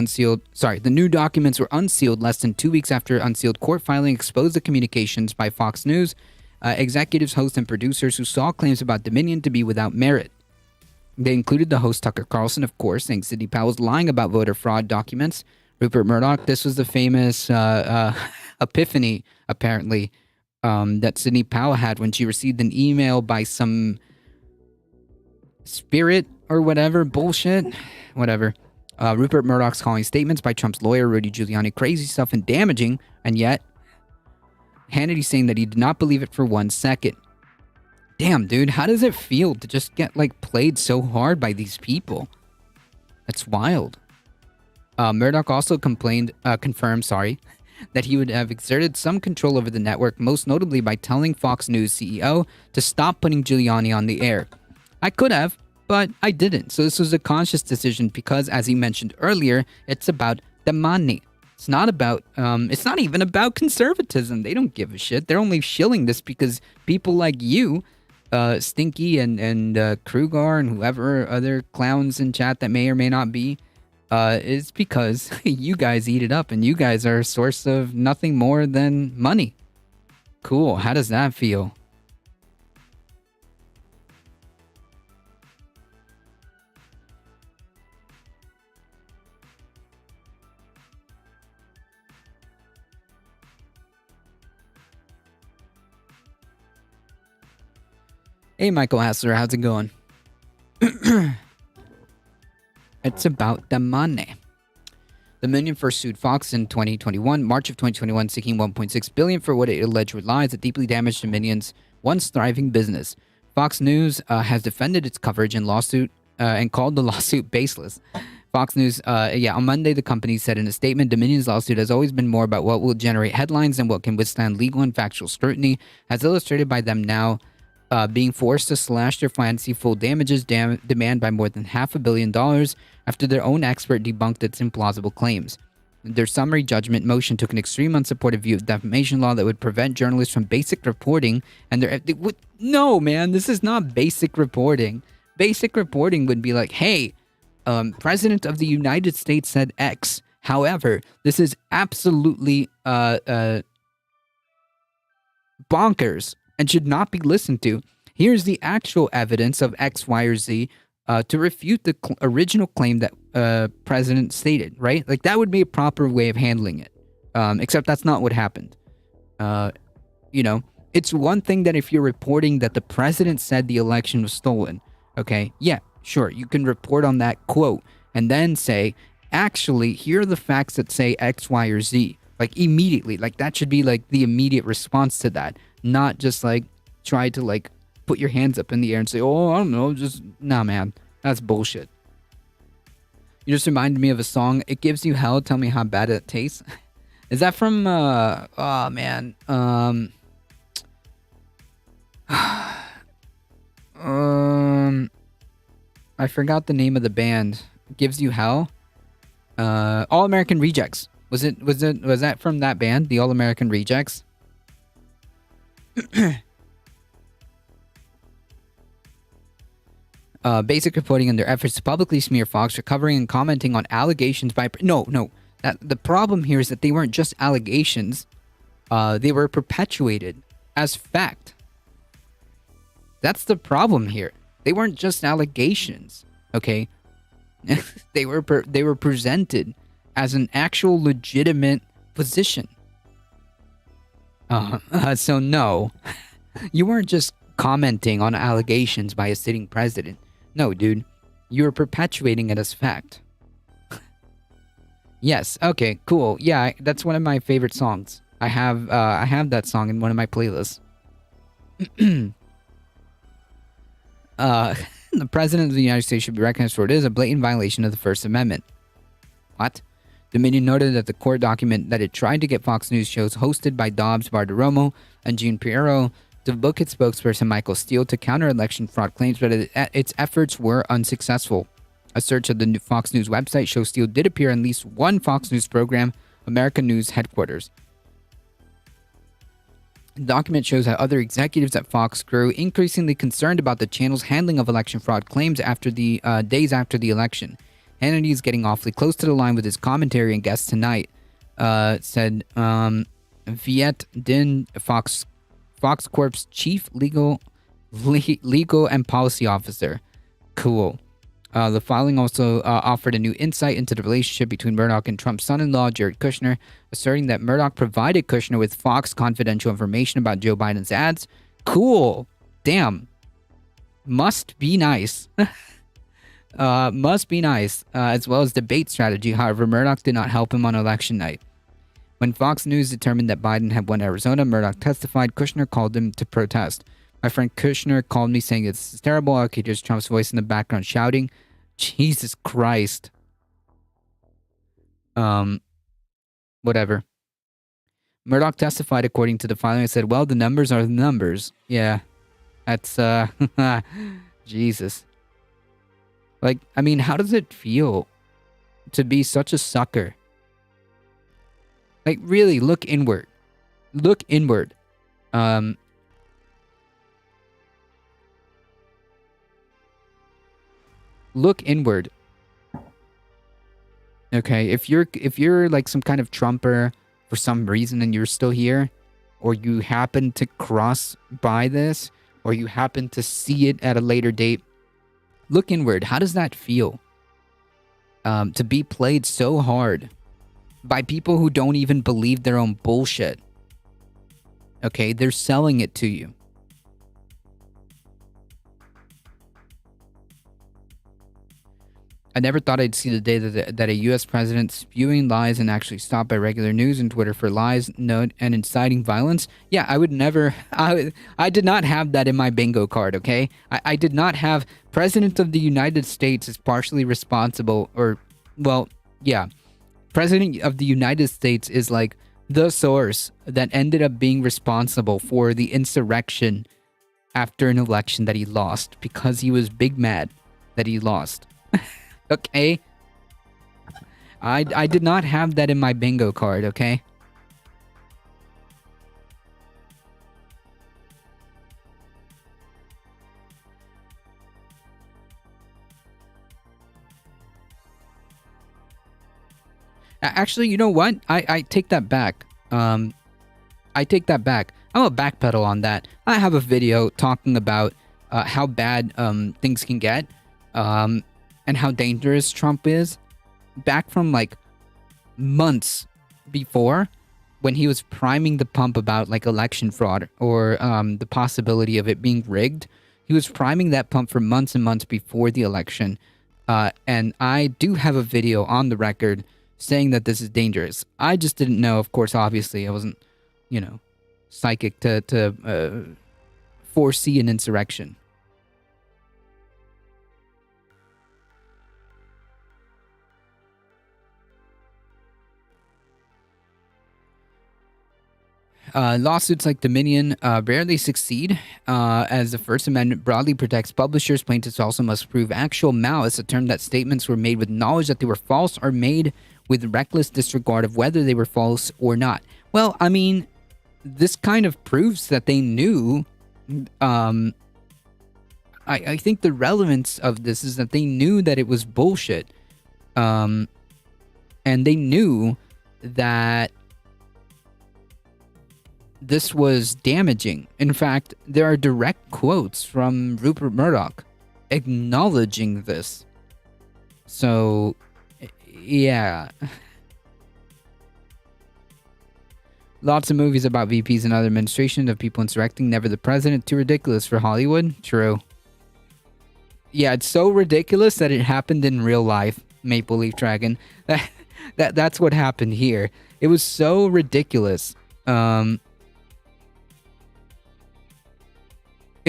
new documents were unsealed less than 2 weeks after unsealed court filing exposed the communications by Fox News executives, hosts, and producers who saw claims about Dominion to be without merit. They included the host Tucker Carlson, of course, saying Sidney Powell was lying about voter fraud documents. Rupert Murdoch, this was the famous epiphany, apparently, that Sidney Powell had when she received an email by some spirit or whatever, bullshit, whatever. Rupert Murdoch's calling statements by Trump's lawyer, Rudy Giuliani, crazy stuff and damaging, and yet Hannity saying that he did not believe it for 1 second. Damn, dude, how does it feel to just get, like, played so hard by these people? That's wild. Murdoch also confirmed, that he would have exerted some control over the network, most notably by telling Fox News CEO to stop putting Giuliani on the air. I could have, but I didn't. So this was a conscious decision because, as he mentioned earlier, it's about the money. It's not about, it's not even about conservatism. They don't give a shit. They're only shilling this because people like you, Stinky and Krugar and whoever other clowns in chat that may or may not be, is because you guys eat it up and you guys are a source of nothing more than money. Cool. How does that feel? Hey, Michael Hassler, how's it going? It's about the money. Dominion first sued Fox in 2021, March of 2021, seeking $1.6 billion for what it alleged were lies that deeply damaged Dominion's once thriving business. Fox News has defended its coverage in lawsuit and called the lawsuit baseless. Fox News, on Monday, the company said in a statement, Dominion's lawsuit has always been more about what will generate headlines than what can withstand legal and factual scrutiny, as illustrated by them now being forced to slash their fanciful damages demand by more than $500 million after their own expert debunked its implausible claims. Their summary judgment motion took an extreme unsupported view of defamation law that would prevent journalists from basic reporting, and no, man, this is not basic reporting. Basic reporting would be like, hey, President of the United States said X. However, this is absolutely bonkers and should not be listened to. Here's the actual evidence of X, Y, or Z to refute the original claim that President stated, right? Like, that would be a proper way of handling it. Except that's not what happened. It's one thing that if you're reporting that the president said the election was stolen, okay, yeah, sure, you can report on that quote and then say, actually, here are the facts that say X, Y, or Z. Like, immediately. Like, that should be, like, the immediate response to that. Not just, like, try to, like, put your hands up in the air and say, oh, I don't know, just, nah, man. That's bullshit. You just reminded me of a song, It Gives You Hell, Tell Me How Bad It Tastes. Is that from, oh, man, I forgot the name of the band. Gives You Hell? All American Rejects. Was that from that band, the All American Rejects? Basic reporting in their efforts to publicly smear Fox, recovering and commenting on allegations by... No. The problem here is that they weren't just allegations. They were perpetuated as fact. That's the problem here. They weren't just allegations, okay? they were presented as an actual legitimate position. So no, you weren't just commenting on allegations by a sitting president. No, dude, you were perpetuating it as fact. Yes, okay, cool. Yeah, that's one of my favorite songs. I have that song in one of my playlists. The President of the United States should be recognized for what is a blatant violation of the First Amendment. What? Dominion noted that the court document that it tried to get Fox News shows hosted by Dobbs, Bartiromo, and Jean Pirro to book its spokesperson Michael Steele to counter election fraud claims, but its efforts were unsuccessful. A search of the Fox News website shows Steele did appear on at least one Fox News program, American News Headquarters. The document shows how other executives at Fox grew increasingly concerned about the channel's handling of election fraud claims after the days after the election. Hannity is getting awfully close to the line with his commentary and guest tonight, said Viet Din, Fox Corp's chief legal and policy officer. Cool. The filing also offered a new insight into the relationship between Murdoch and Trump's son-in-law, Jared Kushner, asserting that Murdoch provided Kushner with Fox confidential information about Joe Biden's ads. Cool. Damn. Must be nice. Must be nice. As well as debate strategy. However, Murdoch did not help him on election night. When Fox News determined that Biden had won Arizona, Murdoch testified. Kushner called him to protest. My friend Kushner called me saying this is terrible. I could hear Trump's voice in the background shouting. Jesus Christ. Whatever. Murdoch testified according to the filing. I said, well, the numbers are the numbers. Yeah. That's, Jesus. Like, I mean, how does it feel to be such a sucker? Like, really, look inward. Look inward. Look inward. Okay, if you're like some kind of Trumper for some reason and you're still here, or you happen to cross by this, or you happen to see it at a later date, look inward. How does that feel? To be played so hard by people who don't even believe their own bullshit. Okay, they're selling it to you. I never thought I'd see the day that a U.S. president spewing lies and actually stopped by regular news and Twitter for lies, and inciting violence. Yeah, I would never. I did not have that in my bingo card. Okay, I did not have President of the United States is partially responsible, or, well, yeah, President of the United States is like the source that ended up being responsible for the insurrection after an election that he lost because he was big mad that he lost. Okay? I did not have that in my bingo card, okay? Actually, you know what? I take that back. I take that back. I'm a backpedal on that. I have a video talking about how bad things can get. And how dangerous Trump is, back from like months before, when he was priming the pump about like election fraud or the possibility of it being rigged. He was priming that pump for months and months before the election. And I do have a video on the record saying that this is dangerous. I just didn't know, of course, obviously, I wasn't, psychic to foresee an insurrection. Lawsuits like Dominion rarely succeed, as the First Amendment broadly protects publishers. Plaintiffs also must prove actual malice, a term that statements were made with knowledge that they were false or made with reckless disregard of whether they were false or not. Well, I mean, this kind of proves that they knew. I think the relevance of this is that they knew that it was bullshit. And they knew that this was damaging. In fact, there are direct quotes from Rupert Murdoch acknowledging this. So, yeah. Lots of movies about VPs and other administration of people insurrecting, never the president. Too ridiculous for Hollywood? True. Yeah, it's so ridiculous that it happened in real life, Maple Leaf Dragon. That's what happened here. It was so ridiculous. It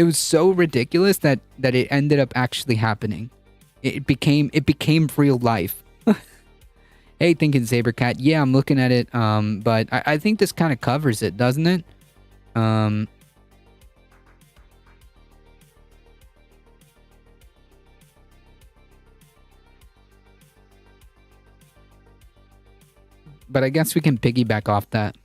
was so ridiculous that it ended up actually happening. It became real life. Hey, Thinking Sabercat. Yeah, I'm looking at it. But I think this kind of covers it, doesn't it? But I guess we can piggyback off that.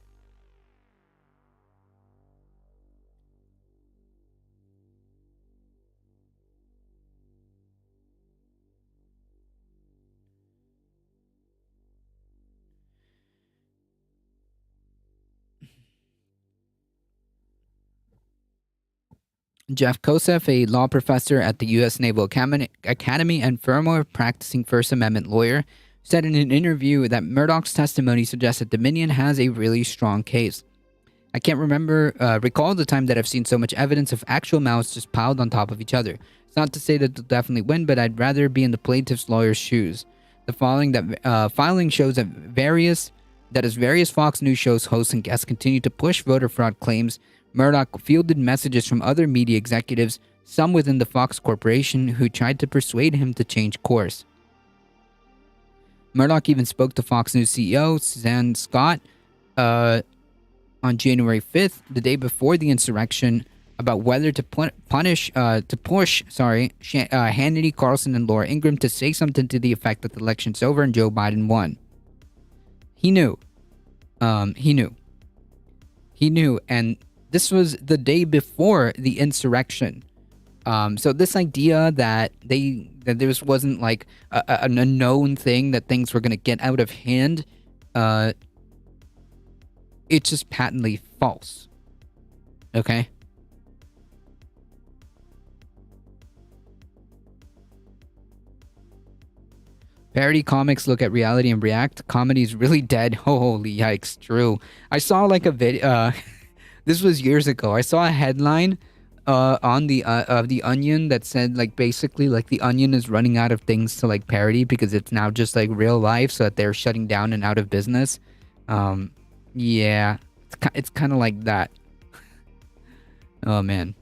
Jeff Kosef, a law professor at the U.S. Naval Academy and former practicing First Amendment lawyer, said in an interview that Murdoch's testimony suggests that Dominion has a really strong case. I can't recall the time that I've seen so much evidence of actual malice just piled on top of each other. It's not to say that they'll definitely win, but I'd rather be in the plaintiff's lawyer's shoes. The filing shows that as various Fox News shows hosts and guests continue to push voter fraud claims, Murdoch fielded messages from other media executives, some within the Fox Corporation, who tried to persuade him to change course. Murdoch even spoke to Fox News CEO Suzanne Scott on January 5th, the day before the insurrection, about whether to push Hannity, Carlson, and Laura Ingraham to say something to the effect that the election's over and Joe Biden won. He knew. He knew, and this was the day before the insurrection. So this idea that this wasn't like a known thing, that things were going to get out of hand, it's just patently false. Okay? Parody comics look at reality and react. Comedy's really dead. Holy yikes, true. I saw like a video, this was years ago. I saw a headline on the Onion that said like basically like the Onion is running out of things to like parody because it's now just like real life, so that they're shutting down and out of business. Yeah, it's kind of like that. Oh man.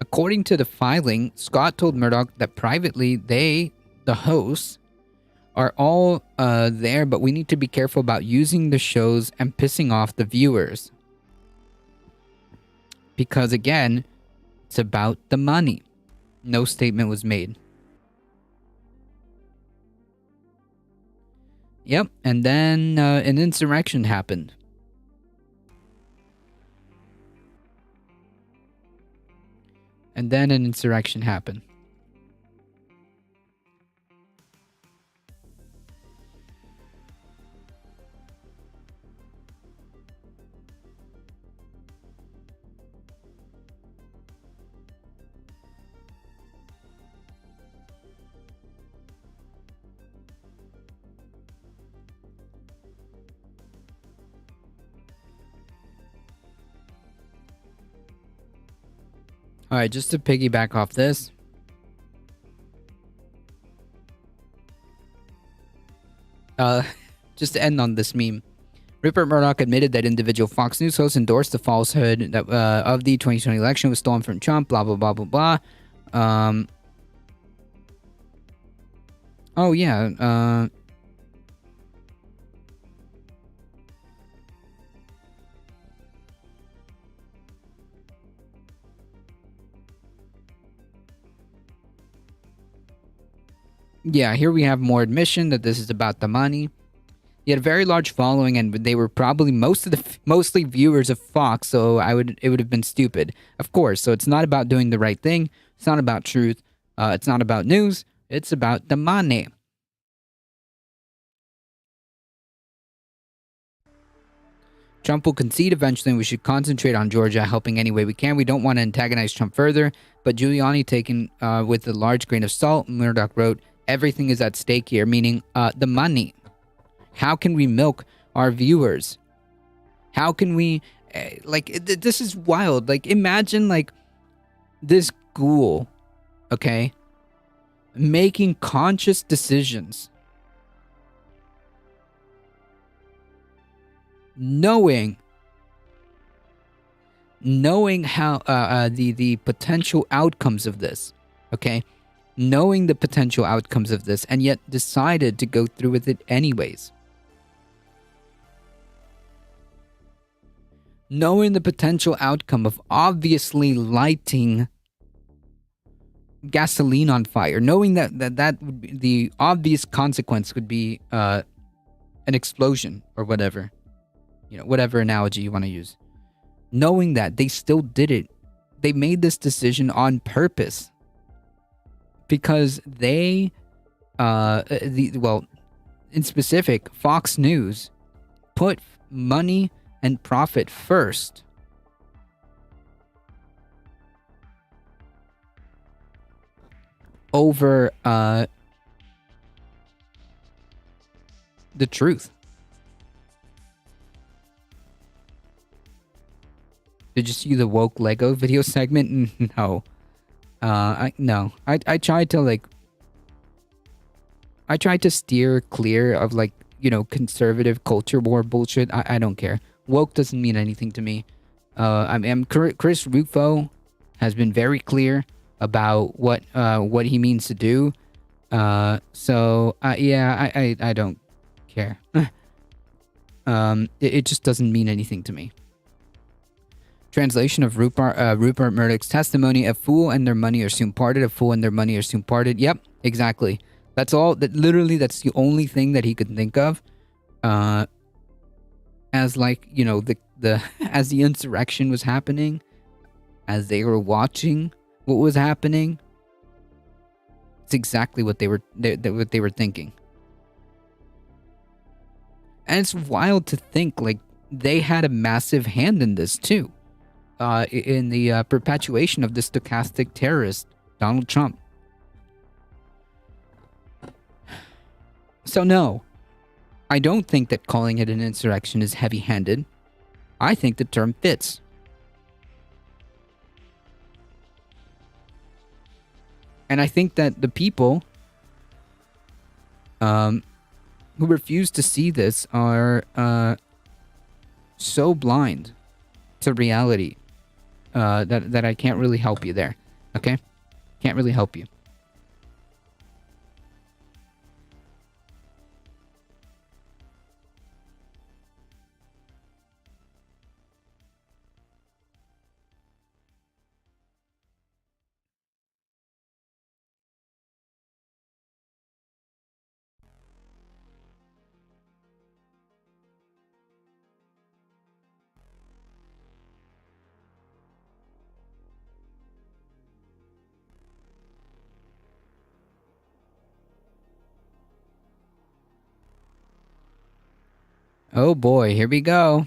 According to the filing, Scott told Murdoch that privately they, the hosts, are all there, but we need to be careful about using the shows and pissing off the viewers. Because again, it's about the money. No statement was made. Yep, and then an insurrection happened. And then an insurrection happened. All right, just to piggyback off this. Just to end on this meme. Rupert Murdoch admitted that individual Fox News hosts endorsed the falsehood that of the 2020 election was stolen from Trump, blah, blah, blah, blah, blah. Oh, yeah. Yeah, here we have more admission that this is about the money. He had a very large following, and they were probably mostly viewers of Fox. So it would have been stupid, of course. So it's not about doing the right thing. It's not about truth. It's not about news. It's about the money. Trump will concede eventually, and we should concentrate on Georgia, helping any way we can. We don't want to antagonize Trump further, but Giuliani taken with a large grain of salt. Murdoch wrote, everything is at stake here, meaning the money. How can we milk our viewers? How can we, this is wild. Like, imagine, like, this ghoul, okay, making conscious decisions, knowing how the potential outcomes of this, okay, knowing the potential outcomes of this, and yet decided to go through with it anyways. Knowing the potential outcome of obviously lighting gasoline on fire, knowing that would be, the obvious consequence would be an explosion or whatever, whatever analogy you want to use. Knowing that, they still did it. They made this decision on purpose because they, in specific, Fox News put money and profit first. Over the truth. Did you see the woke Lego video segment? No. I tried to steer clear of conservative culture war bullshit. I don't care. Woke doesn't mean anything to me. Chris Rufo has been very clear about what he means to do. I don't care. It just doesn't mean anything to me. Translation of Rupert Murdoch's testimony: a fool and their money are soon parted. A fool and their money are soon parted. Yep, exactly. That's all. That's the only thing that he could think of. As as the insurrection was happening, as they were watching what was happening, it's exactly what they were thinking. And it's wild to think they had a massive hand in this too, in the perpetuation of the stochastic terrorist Donald Trump. So no, I don't think that calling it an insurrection is heavy-handed. I think the term fits. And I think that the people who refuse to see this are so blind to reality that I can't really help you there. Okay? Can't really help you. Oh boy, here we go.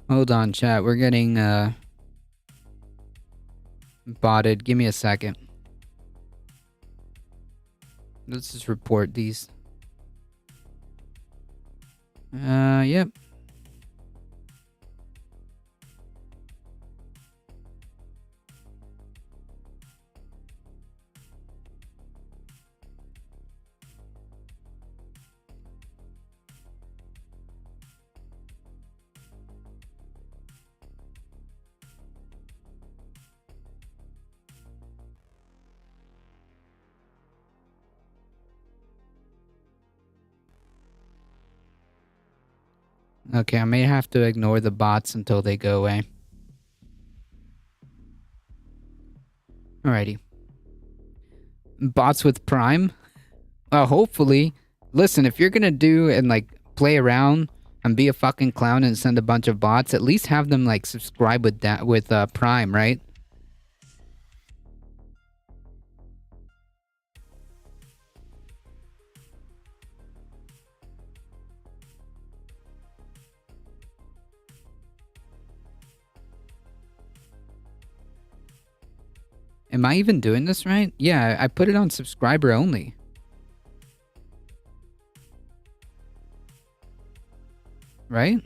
Hold on, chat. We're getting botted. Give me a second. Let's just report these. Yep. Okay, I may have to ignore the bots until they go away. Alrighty. Bots with Prime? Hopefully. Listen, if you're gonna do and like play around and be a fucking clown and send a bunch of bots, at least have them like subscribe with that with Prime, right? Am I even doing this right? Yeah, I put it on subscriber only. Right?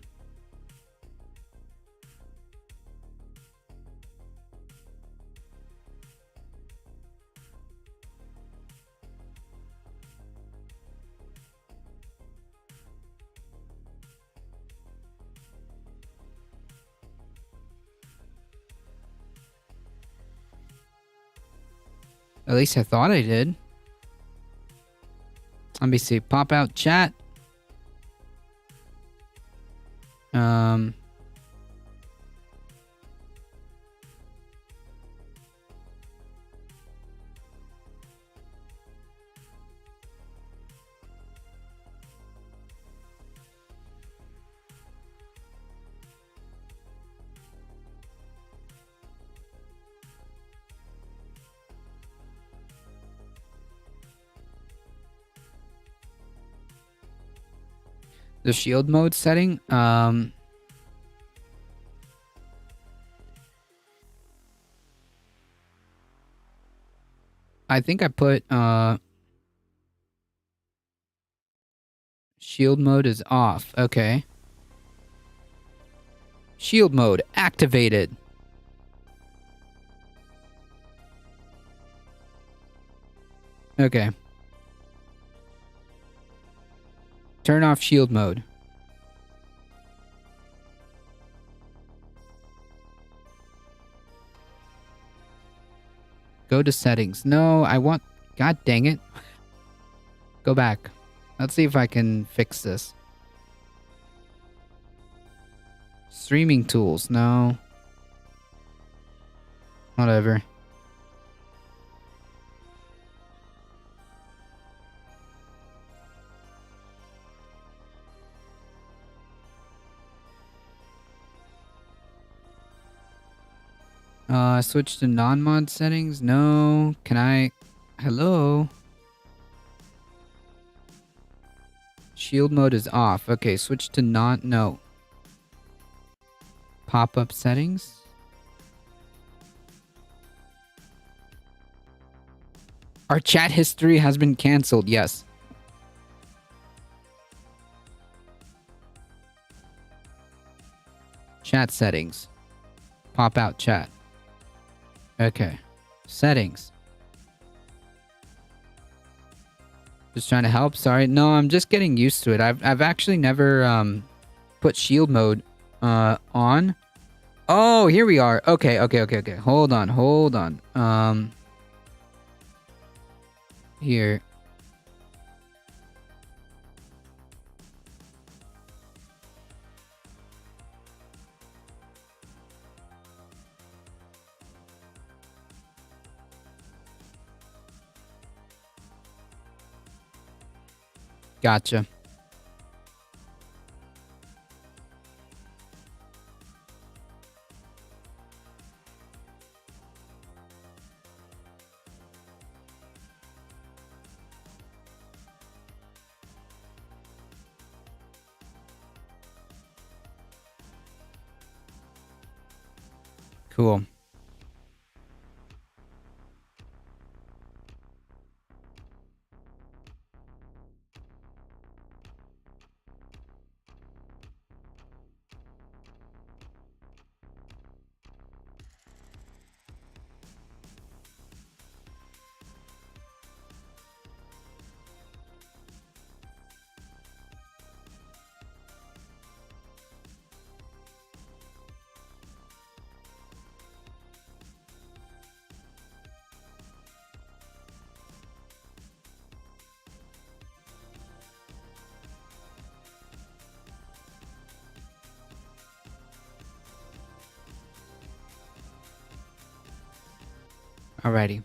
At least I thought I did. Let me see. Pop out chat. The shield mode setting. I think I put shield mode is off. Okay. Shield mode activated. Okay. Turn off shield mode. Go to settings. No, I want... God dang it. Go back. Let's see if I can fix this. Streaming tools. No. Whatever. Switch to non-mod settings? No. Can I... Hello? Shield mode is off. Okay, switch to non... No. Pop-up settings? Our chat history has been cancelled. Yes. Chat settings. Pop out chat. Okay. Settings. Just trying to help. Sorry. No, I'm just getting used to it. I've actually never put shield mode on. Oh, here we are. Okay. Hold on. Here. Gotcha. Cool. Alrighty.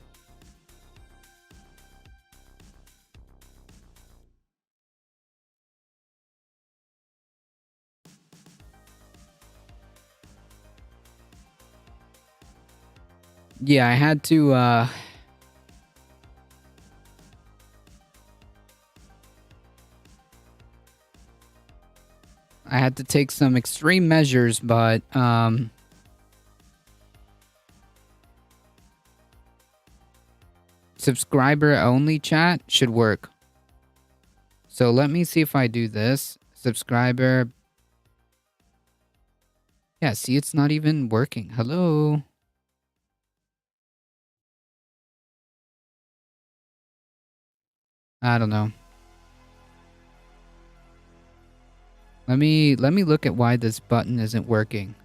Yeah, I had to, I had to take some extreme measures, but, subscriber only chat should work. So let me see if I do this. Subscriber. Yeah, see, it's not even working. Hello? I don't know. Let me look at why this button isn't working.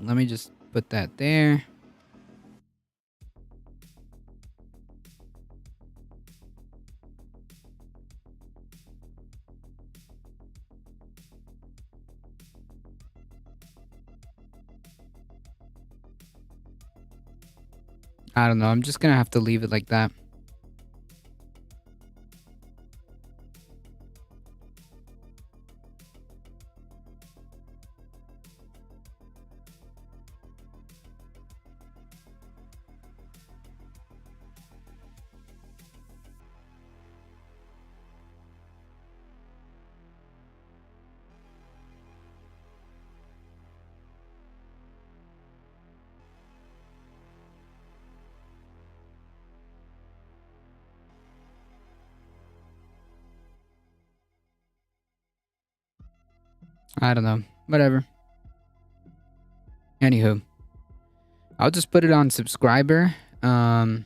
Let me just put that there. I don't know. I'm just gonna have to leave it like that. I don't know. Whatever. Anywho. I'll just put it on subscriber. And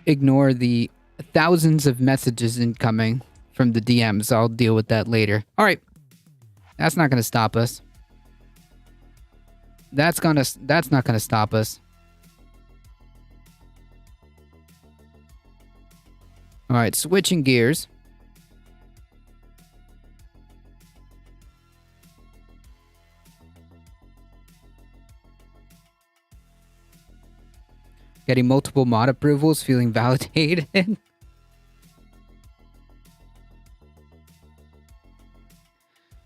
ignore the thousands of messages incoming from the DMs. I'll deal with that later. All right. That's not going to stop us. That's not going to stop us. All right, switching gears. Getting multiple mod approvals, feeling validated.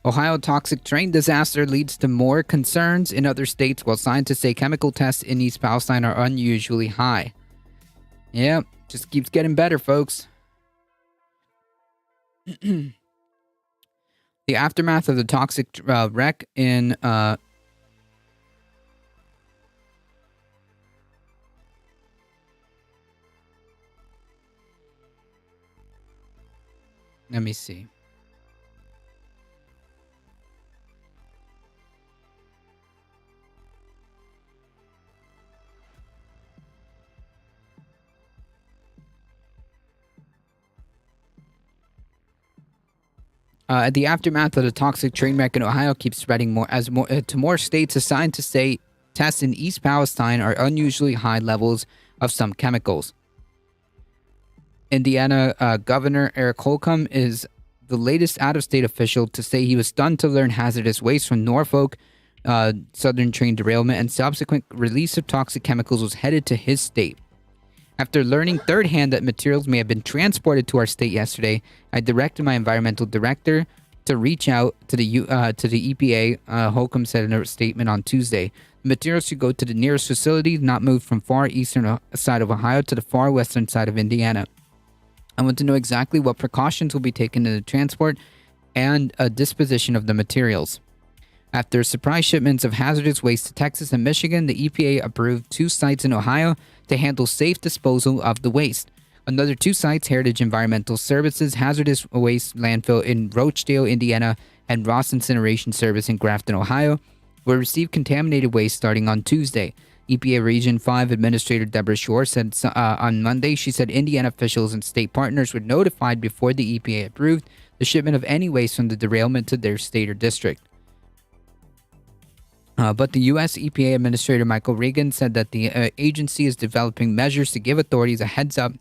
Ohio toxic train disaster leads to more concerns in other states, while scientists say chemical tests in East Palestine are unusually high. Yep, just keeps getting better, folks. The aftermath of the toxic wreck in let me see. The aftermath of the toxic train wreck in Ohio keeps spreading to more states, as scientists say tests in East Palestine are unusually high levels of some chemicals. Indiana Governor Eric Holcomb is the latest out-of-state official to say he was stunned to learn hazardous waste from Norfolk Southern train derailment and subsequent release of toxic chemicals was headed to his state. After learning third hand that materials may have been transported to our state yesterday, I directed my environmental director to reach out to the EPA, Holcomb said in a statement on Tuesday. The materials should go to the nearest facility, not moved from far eastern side of Ohio to the far western side of Indiana. I want to know exactly what precautions will be taken in the transport and disposition of the materials. After surprise shipments of hazardous waste to Texas and Michigan, the EPA approved 2 sites in Ohio to handle safe disposal of the waste. Another 2 sites, Heritage Environmental Services Hazardous Waste Landfill in Rochdale, Indiana, and Ross Incineration Service in Grafton, Ohio, will receive contaminated waste starting on Tuesday. EPA Region 5 Administrator Deborah Shore said on Monday, she said Indiana officials and state partners were notified before the EPA approved the shipment of any waste from the derailment to their state or district. But the U.S. EPA Administrator Michael Regan said that the agency is developing measures to give authorities a heads up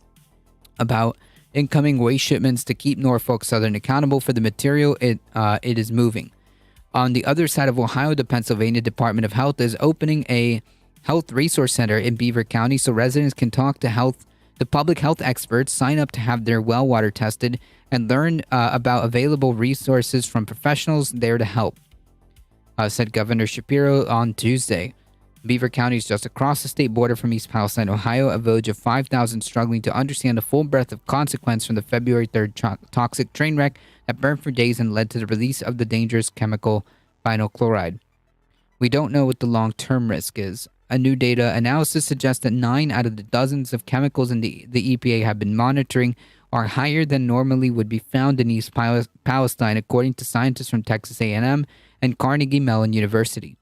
about incoming waste shipments to keep Norfolk Southern accountable for the material it is moving. On the other side of Ohio, the Pennsylvania Department of Health is opening a health resource center in Beaver County so residents can talk to public health experts, sign up to have their well water tested, and learn about available resources from professionals there to help, said Governor Shapiro on Tuesday. Beaver County is just across the state border from East Palestine, Ohio, a village of 5,000 struggling to understand the full breadth of consequence from the February 3rd toxic train wreck that burned for days and led to the release of the dangerous chemical vinyl chloride. We don't know what the long-term risk is. A new data analysis suggests that 9 out of the dozens of chemicals in the EPA have been monitoring are higher than normally would be found in East Palestine, according to scientists from Texas A&M and Carnegie Mellon University.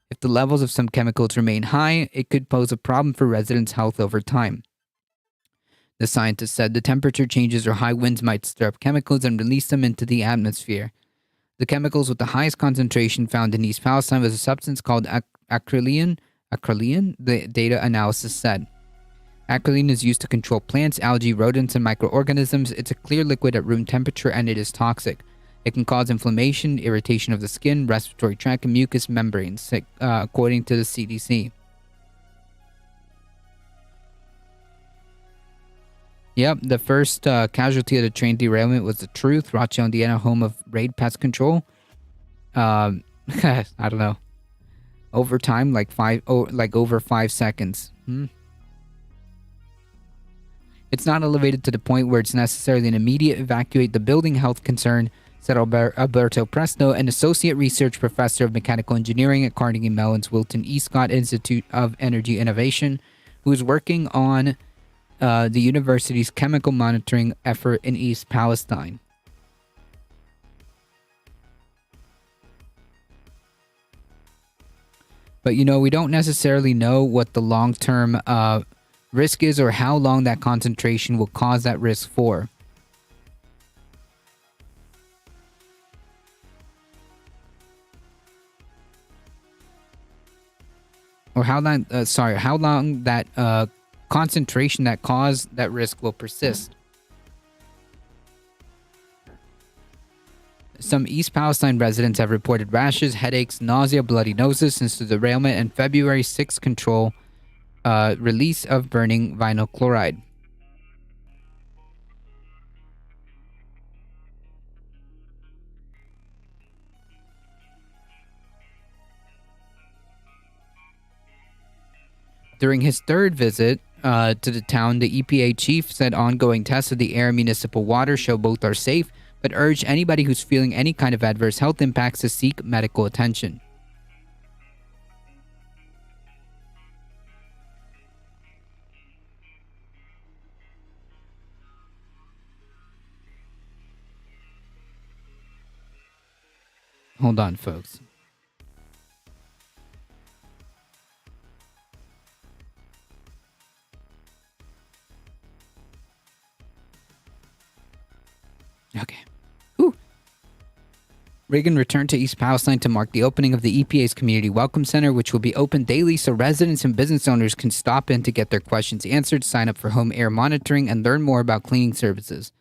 If the levels of some chemicals remain high, it could pose a problem for residents' health over time. The scientists said the temperature changes or high winds might stir up chemicals and release them into the atmosphere. The chemicals with the highest concentration found in East Palestine was a substance called acrolein, the data analysis said. Acrolein is used to control plants, algae, rodents, and microorganisms. It's a clear liquid at room temperature and it is toxic. It can cause inflammation, irritation of the skin, respiratory tract, and mucous membranes, according to the CDC. Yep, the first casualty of the train derailment was the Truth, Rochelle, Indiana, home of Raid Pest Control. I don't know. Over time, like over 5 seconds. It's not elevated to the point where it's necessarily an immediate evacuate the building health concern, said Alberto Presto, an associate research professor of mechanical engineering at Carnegie Mellon's Wilton E. Scott Institute of Energy Innovation, who is working on the university's chemical monitoring effort in East Palestine. But, we don't necessarily know what the long-term risk is or how long that concentration will cause that risk for. Or how long that concentration that caused that risk will persist. Some East Palestine residents have reported rashes, headaches, nausea, bloody noses since the derailment and February 6 control release of burning vinyl chloride. During his third visit to the town, the EPA chief said ongoing tests of the air and municipal water show both are safe, but urged anybody who's feeling any kind of adverse health impacts to seek medical attention. Hold on, folks. Okay. Whew. Reagan returned to East Palestine to mark the opening of the EPA's Community Welcome Center, which will be open daily so residents and business owners can stop in to get their questions answered, sign up for home air monitoring, and learn more about cleaning services.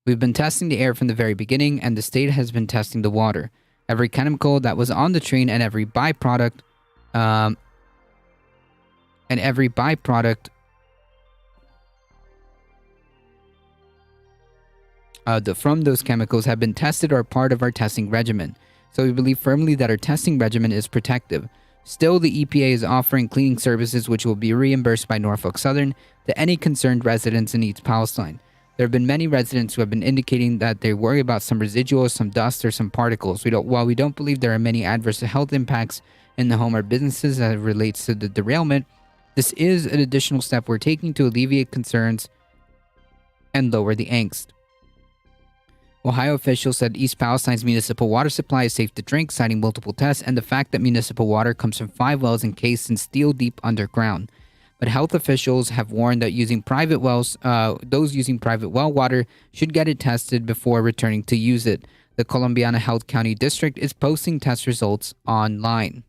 We've been testing the air from the very beginning, and the state has been testing the water. Every chemical that was on the train and every byproduct, from those chemicals have been tested or are part of our testing regimen. So we believe firmly that our testing regimen is protective. Still, the EPA is offering cleaning services which will be reimbursed by Norfolk Southern to any concerned residents in East Palestine. There have been many residents who have been indicating that they worry about some residuals, some dust, or some particles. While we don't believe there are many adverse health impacts in the home or businesses as it relates to the derailment, this is an additional step we're taking to alleviate concerns and lower the angst. Ohio officials said East Palestine's municipal water supply is safe to drink, citing multiple tests and the fact that municipal water comes from 5 wells encased in steel deep underground. But health officials have warned that those using private well water should get it tested before returning to use it. The Columbiana Health County District is posting test results online.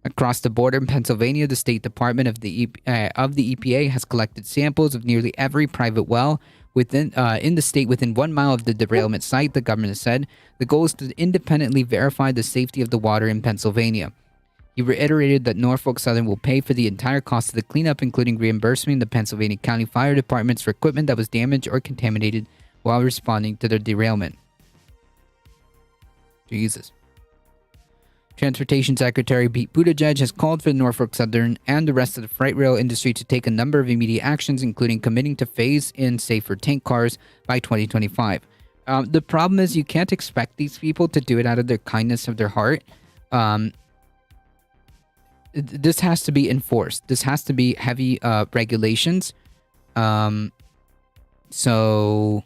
Across the border in Pennsylvania, the State Department of the EPA has collected samples of nearly every private well in the state within 1 mile of the derailment site, the governor said. The goal is to independently verify the safety of the water in Pennsylvania. He reiterated that Norfolk Southern will pay for the entire cost of the cleanup, including reimbursing the Pennsylvania County Fire Departments for equipment that was damaged or contaminated while responding to the derailment. Jesus. Transportation Secretary Pete Buttigieg has called for Norfolk Southern and the rest of the freight rail industry to take a number of immediate actions, including committing to phase in safer tank cars by 2025. The problem is you can't expect these people to do it out of their kindness of their heart. This has to be enforced. This has to be heavy regulations. So,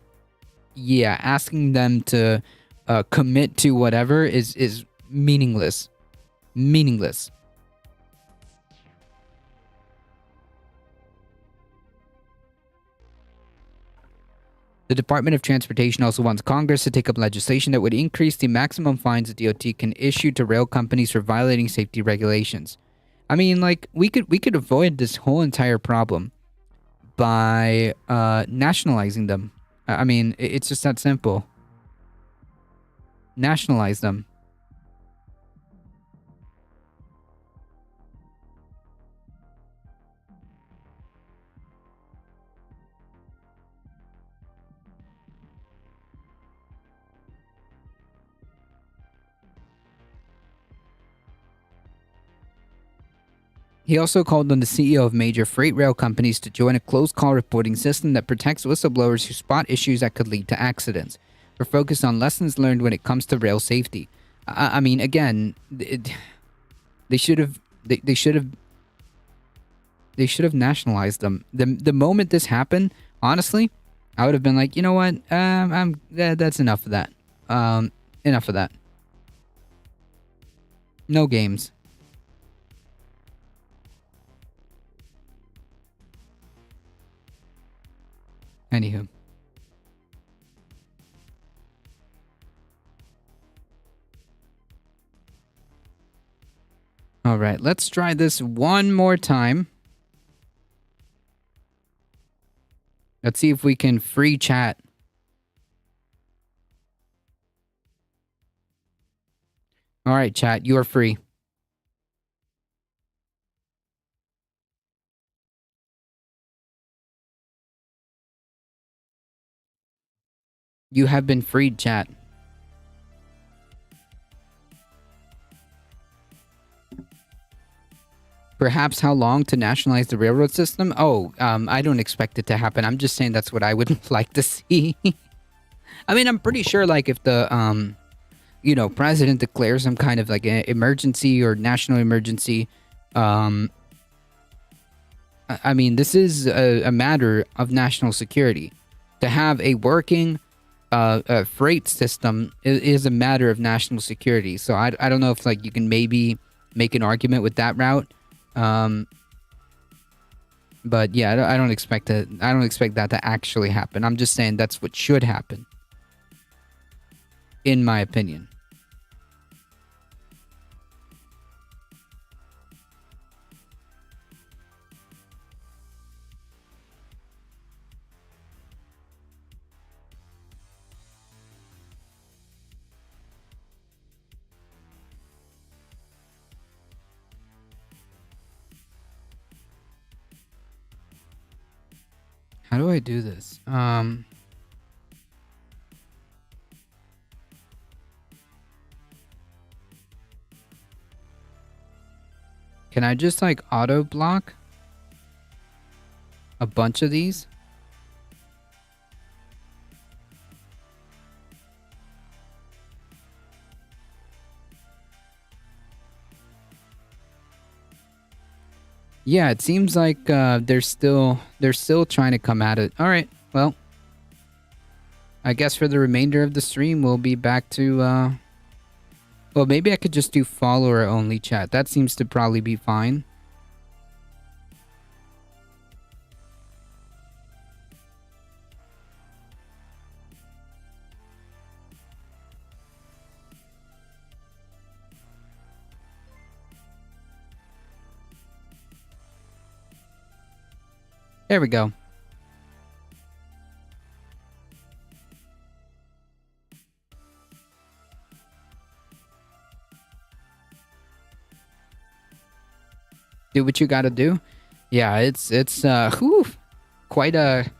yeah, asking them to commit to whatever is meaningless. Meaningless. The Department of Transportation also wants Congress to take up legislation that would increase the maximum fines the DOT can issue to rail companies for violating safety regulations. I mean, like, we could avoid this whole entire problem by nationalizing them. I mean, it's just that simple. Nationalize them. He also called on the CEO of major freight rail companies to join a closed call reporting system that protects whistleblowers who spot issues that could lead to accidents. We're focused on lessons learned when it comes to rail safety. I mean, again, they should have nationalized them. The moment this happened, honestly, I would have been like, you know what, that's enough of that. Enough of that. No games. Anywho. All right, let's try this one more time. Let's see if we can free chat. All right, chat, you are free. You have been freed, chat. Perhaps how long to nationalize the railroad system? Oh, I don't expect it to happen. I'm just saying that's what I would like to see. I mean, I'm pretty sure, like, if the, president declares some kind of, like, an emergency or national emergency, I mean, this is a matter of national security. To have a working freight system is a matter of national security. So I don't know if, like, you can maybe make an argument with that route. But yeah, I don't expect that to actually happen. I'm just saying that's what should happen, in my opinion. How do I do this? Can I just, like, auto block a bunch of these? Yeah, it seems like they're still trying to come at it. All right, well, I guess for the remainder of the stream, we'll be back to. Well, maybe I could just do follower only chat. That seems to probably be fine. There we go. Do what you gotta do. Yeah, it's whew, quite a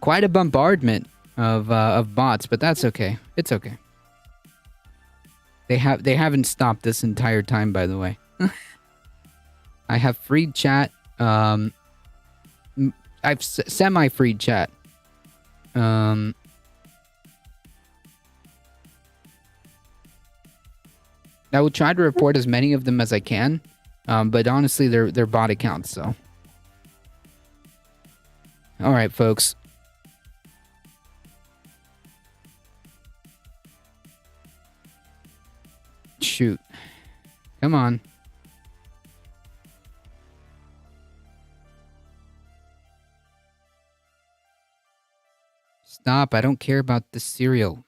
bombardment of bots, but that's okay. It's okay. They haven't stopped this entire time, by the way. I have free chat. I've semi-free chat. I will try to report as many of them as I can, but honestly, they're bot accounts. So, all right, folks. Shoot, come on. Stop, I don't care about the cereal.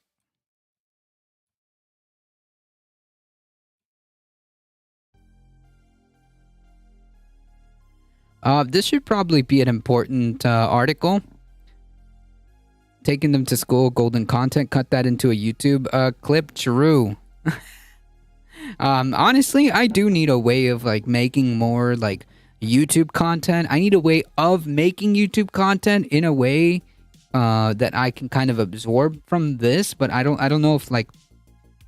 This should probably be an important article. Taking them to school, golden content, cut that into a YouTube clip. True. Honestly, I do need a way of like making more like YouTube content. I need a way of making YouTube content in a way that I can kind of absorb from this, but I don't know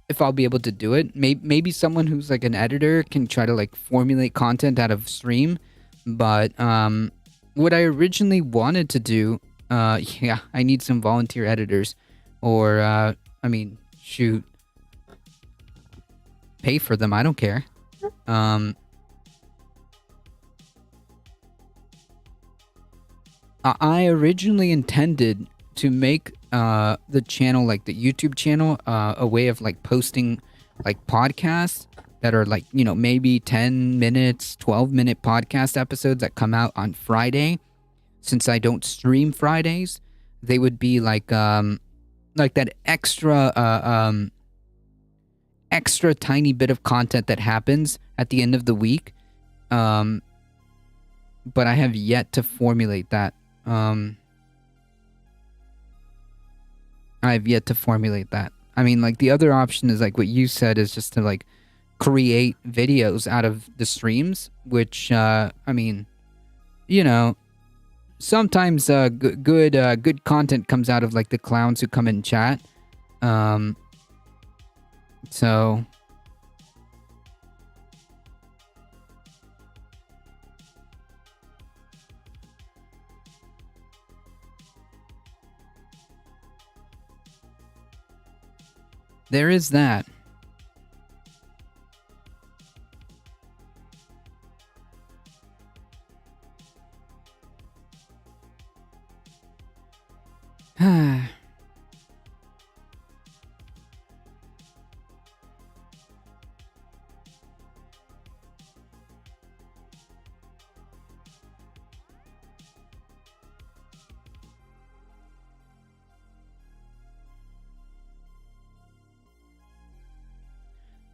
if I'll be able to do it. Maybe someone who's like an editor can try to like formulate content out of stream. But what I originally wanted to do, yeah, I need some volunteer editors, or I mean, shoot, pay for them. I don't care. I originally intended to make the channel, like the YouTube channel, a way of like posting like podcasts that are like, you know, maybe 10 minutes, 12-minute podcast episodes that come out on Friday. Since I don't stream Fridays, they would be like that extra extra tiny bit of content that happens at the end of the week. But I have yet to formulate that. I have yet to formulate that. I mean, like, the other option is like what you said, is just to like create videos out of the streams, which I mean, you know, sometimes good content comes out of like the clowns who come in chat. So there is that.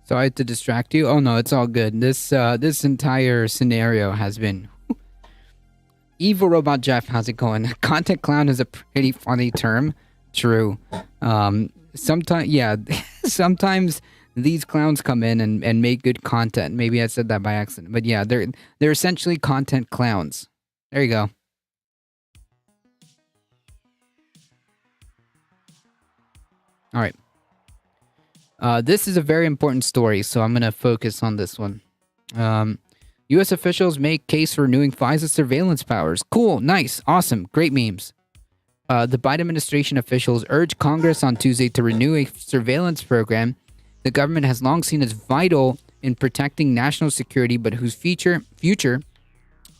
So I had to distract you? Oh no, it's all good. This entire scenario has been Evil Robot Jeff, how's it going? Content clown is a pretty funny term. True. Sometimes, yeah, sometimes these clowns come in and make good content. Maybe I said that by accident, but yeah, they're essentially content clowns. There you go. All right. This is a very important story, so I'm going to focus on this one. U.S. officials make case for renewing FISA surveillance powers. Cool, nice, awesome, great memes. The Biden administration officials urged Congress on Tuesday to renew a surveillance program the government has long seen as vital in protecting national security, but whose future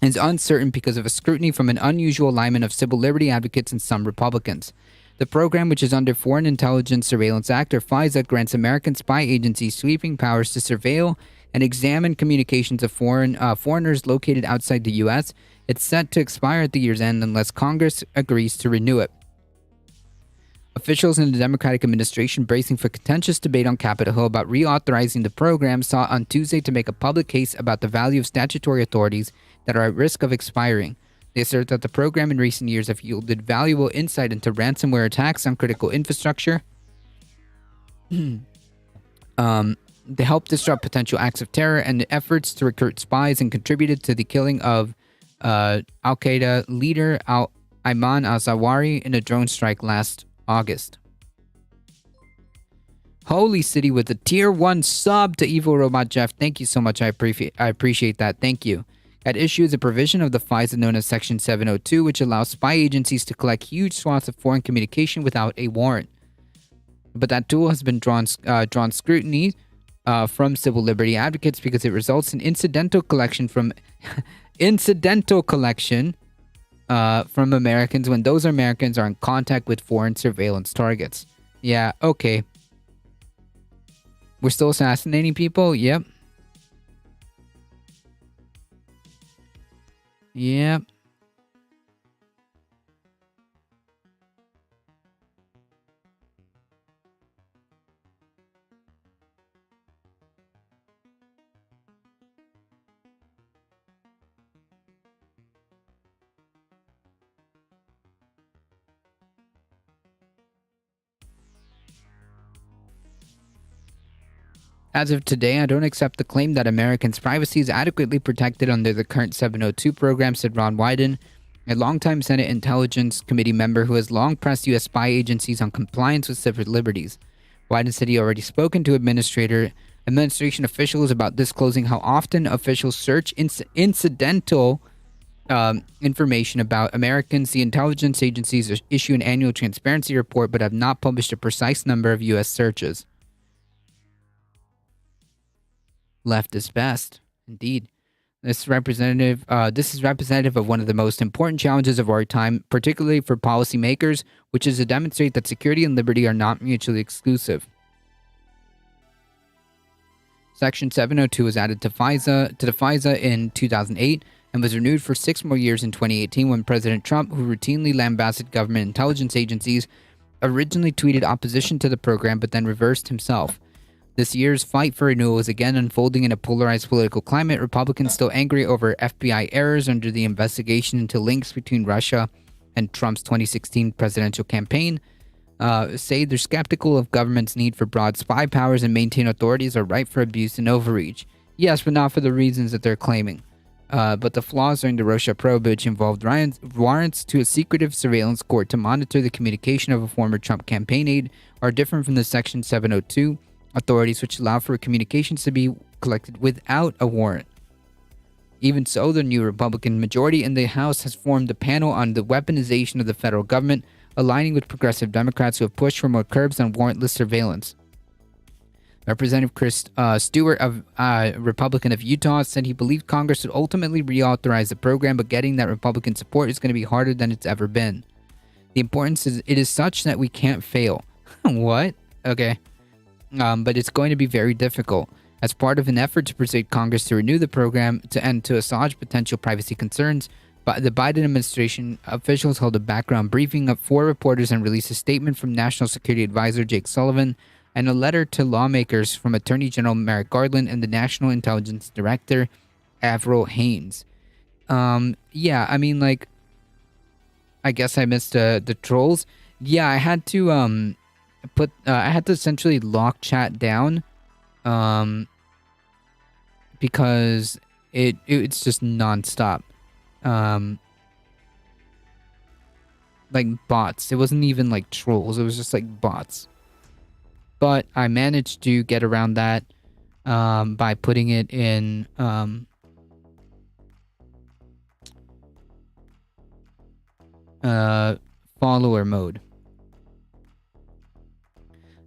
is uncertain because of a scrutiny from an unusual alignment of civil liberty advocates and some Republicans. The program, which is under Foreign Intelligence Surveillance Act, or FISA, grants American spy agencies sweeping powers to surveil and examine communications of foreigners located outside the U.S. It's set to expire at the year's end unless Congress agrees to renew it. Officials in the Democratic administration bracing for contentious debate on Capitol Hill about reauthorizing the program sought on Tuesday to make a public case about the value of statutory authorities that are at risk of expiring. They assert that the program in recent years have yielded valuable insight into ransomware attacks on critical infrastructure. They helped disrupt potential acts of terror and efforts to recruit spies and contributed to the killing of Al-Qaeda leader Ayman al-Zawahiri in a drone strike last August. Holy City with a tier 1 sub to Evil Robot Jeff. Thank you so much. I appreciate that. Thank you. At issue is a provision of the FISA known as Section 702, which allows spy agencies to collect huge swaths of foreign communication without a warrant. But that tool has been drawn scrutiny from civil liberty advocates because it results in incidental collection from Americans when those Americans are in contact with foreign surveillance targets. Yeah, okay. We're still assassinating people? Yep. Yep. As of today, I don't accept the claim that Americans' privacy is adequately protected under the current 702 program, said Ron Wyden, a longtime Senate Intelligence Committee member who has long pressed U.S. spy agencies on compliance with civil liberties. Wyden said he already spoken to administration officials about disclosing how often officials search incidental information about Americans. The intelligence agencies issue an annual transparency report but have not published a precise number of U.S. searches. Left is best. Indeed. This is representative of one of the most important challenges of our time, particularly for policymakers, which is to demonstrate that security and liberty are not mutually exclusive. Section 702 was added to the FISA in 2008 and was renewed for 6 more years in 2018 when President Trump, who routinely lambasted government intelligence agencies, originally tweeted opposition to the program but then reversed himself. This year's fight for renewal is again unfolding in a polarized political climate. Republicans still angry over FBI errors under the investigation into links between Russia and Trump's 2016 presidential campaign say they're skeptical of government's need for broad spy powers and maintain authorities are ripe for abuse and overreach. Yes, but not for the reasons that they're claiming. But the flaws during the Russia probe, which involved warrants to a secretive surveillance court to monitor the communication of a former Trump campaign aide, are different from the Section 702 authorities, which allow for communications to be collected without a warrant. Even so, the new Republican majority in the House has formed a panel on the weaponization of the federal government, aligning with progressive Democrats who have pushed for more curbs on warrantless surveillance. Representative Chris Stewart, Republican of Utah, said he believed Congress would ultimately reauthorize the program, but getting that Republican support is going to be harder than it's ever been. The importance is it is such that we can't fail. What? Okay. But it's going to be very difficult. As part of an effort to persuade Congress to renew the program to assuage potential privacy concerns, the Biden administration officials held a background briefing of 4 reporters and released a statement from National Security Advisor Jake Sullivan and a letter to lawmakers from Attorney General Merrick Garland and the National Intelligence Director Avril Haines. Yeah, I mean, like, I guess I missed the trolls. Yeah, I had to I had to essentially lock chat down, because it's just nonstop, like bots. It wasn't even like trolls. It was just like bots. But I managed to get around that, by putting it in, follower mode.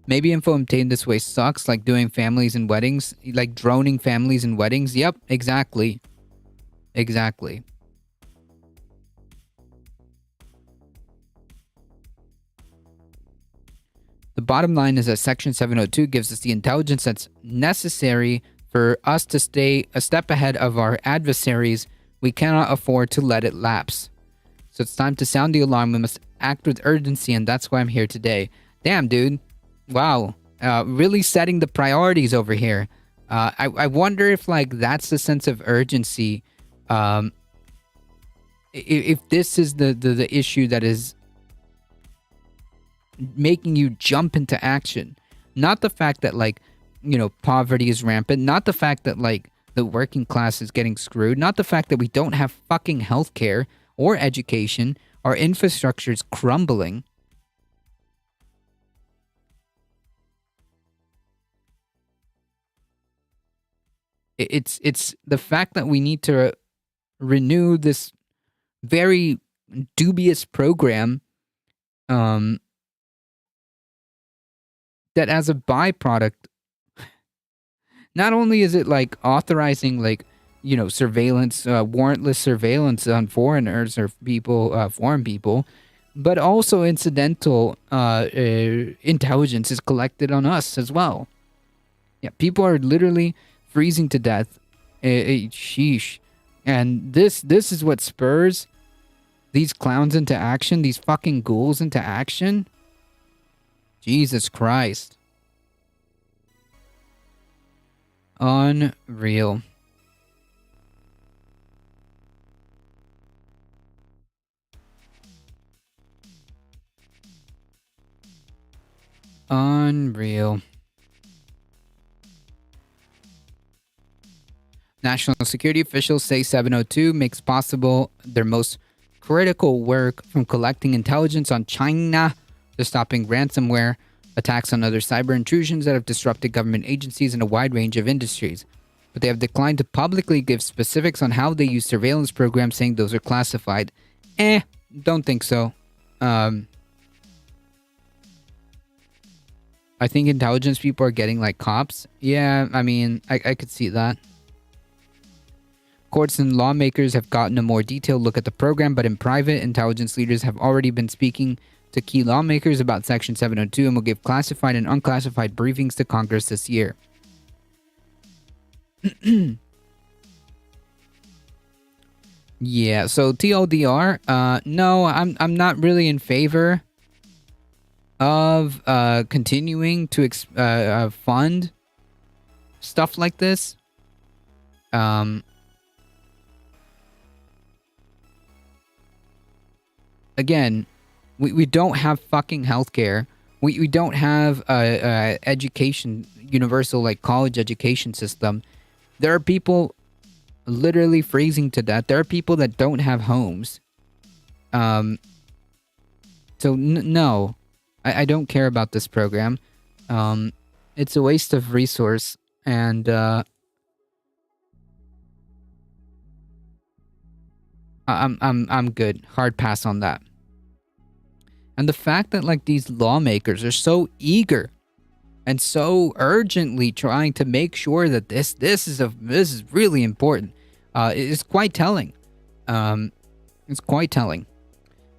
Maybe info obtained this way sucks, like doing families and weddings, like droning families and weddings. Yep, exactly. Exactly. The bottom line is that Section 702 gives us the intelligence that's necessary for us to stay a step ahead of our adversaries. We cannot afford to let it lapse. So it's time to sound the alarm. We must act with urgency, and that's why I'm here today. Damn, dude. Wow. Really setting the priorities over here. I wonder if, like, that's the sense of urgency. If this is the issue that is making you jump into action. Not the fact that, like, you know, poverty is rampant. Not the fact that, like, the working class is getting screwed. Not the fact that we don't have fucking healthcare or education. Our infrastructure is crumbling. It's the fact that we need to renew this very dubious program that as a byproduct, not only is it like authorizing, like, you know, surveillance, warrantless surveillance on foreigners or people, foreign people, but also incidental intelligence is collected on us as well. Yeah, people are literally freezing to death. Sheesh. And this is what spurs these clowns into action, these fucking ghouls into action. Jesus Christ. Unreal. Unreal. National security officials say 702 makes possible their most critical work, from collecting intelligence on China to stopping ransomware attacks on other cyber intrusions that have disrupted government agencies in a wide range of industries. But they have declined to publicly give specifics on how they use surveillance programs, saying those are classified. Don't think so. I think intelligence people are getting like cops. Yeah, I mean, I could see that. Courts and lawmakers have gotten a more detailed look at the program, but in private, intelligence leaders have already been speaking to key lawmakers about Section 702 and will give classified and unclassified briefings to Congress this year. Yeah, so TLDR, no, I'm not really in favor of continuing to fund stuff like this. Again, we don't have fucking healthcare. We don't have education, universal, like, college education system. There are people literally freezing to death. There are people that don't have homes. So no, I don't care about this program. It's a waste of resource, and I'm good. Hard pass on that. And the fact that, like, these lawmakers are so eager and so urgently trying to make sure that this is really important, is quite telling. It's quite telling.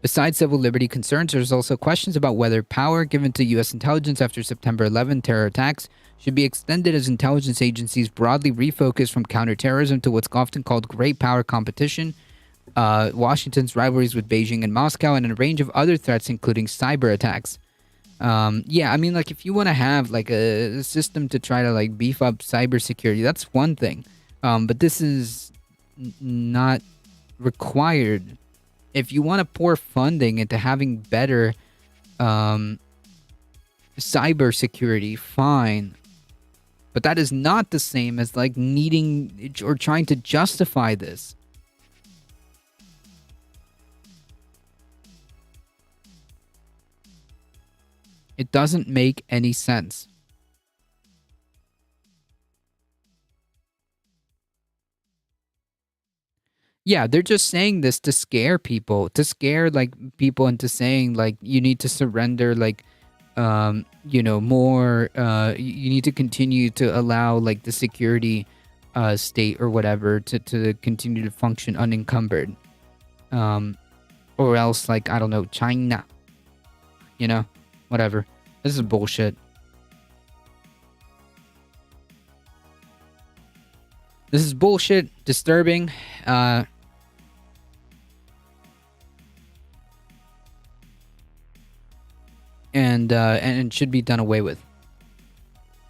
Besides civil liberty concerns, there's also questions about whether power given to U.S. intelligence after September 11 terror attacks should be extended as intelligence agencies broadly refocus from counterterrorism to what's often called great power competition, Washington's rivalries with Beijing and Moscow, and a range of other threats, including cyber attacks. Yeah, I mean, like, if you want to have, like, a system to try to, like, beef up cybersecurity, that's one thing. But this is not required. If you want to pour funding into having better cybersecurity, fine. But that is not the same as, like, needing or trying to justify this. It doesn't make any sense. Yeah, they're just saying this to scare people, to scare, like, people into saying, like, you need to surrender, like, you know, more, you need to continue to allow, like, the security state or whatever to continue to function unencumbered. Or else, like, I don't know, China, you know, whatever. This is bullshit. This is bullshit, disturbing. And it should be done away with.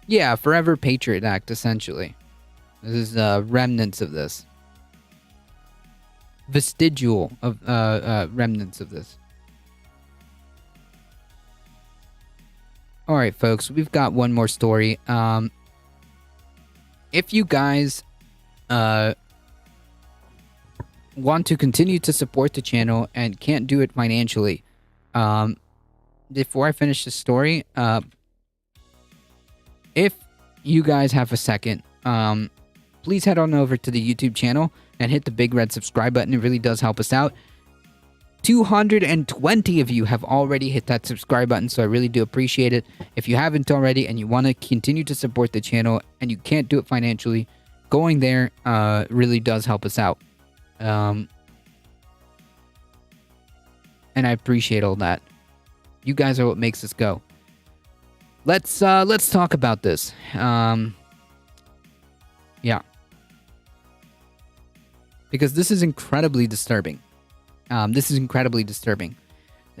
Yeah, Forever Patriot Act, essentially. This is remnants of this. Vestigial of remnants of this. All right, folks, we've got one more story. If you guys want to continue to support the channel and can't do it financially, before I finish the story, if you guys have a second, please head on over to the YouTube channel and hit the big red subscribe button. It really does help us out. 220 of you have already hit that subscribe button, so I really do appreciate it. If you haven't already and you want to continue to support the channel and you can't do it financially, going there really does help us out. And I appreciate all that. You guys are what makes us go. Let's talk about this. Yeah. Because this is incredibly disturbing. This is incredibly disturbing.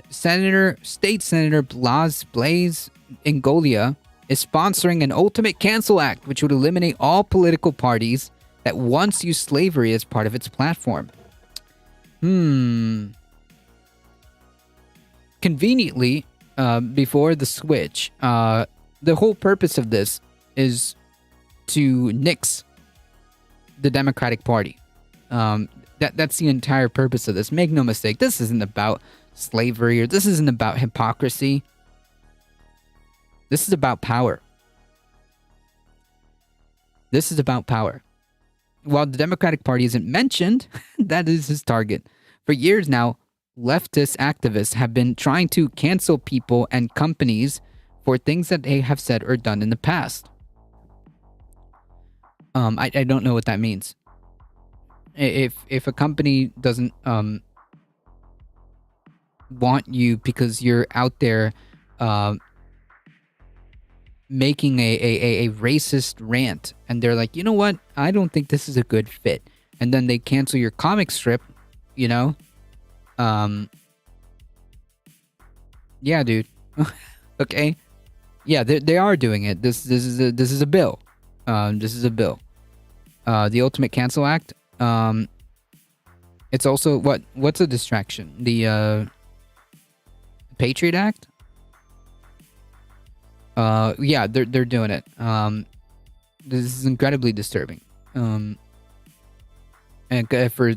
State Senator Blaise Ngolia is sponsoring an ultimate cancel act, which would eliminate all political parties that once used slavery as part of its platform. Conveniently, before the switch, the whole purpose of this is to nix the Democratic Party. That's the entire purpose of this. Make no mistake, this isn't about slavery or this isn't about hypocrisy. This is about power. This is about power. While the Democratic Party isn't mentioned, that is his target. For years now, leftist activists have been trying to cancel people and companies for things that they have said or done in the past. I don't know what that means. If a company doesn't want you because you're out there making a racist rant and they're like, you know what, I don't think this is a good fit, and then they cancel your comic strip, you know, yeah, dude. Okay, yeah, they are doing it. This is a bill. This is a bill. The Ultimate Cancel Act. It's also what's a distraction? The Patriot Act. Yeah, they're doing it. This is incredibly disturbing. And for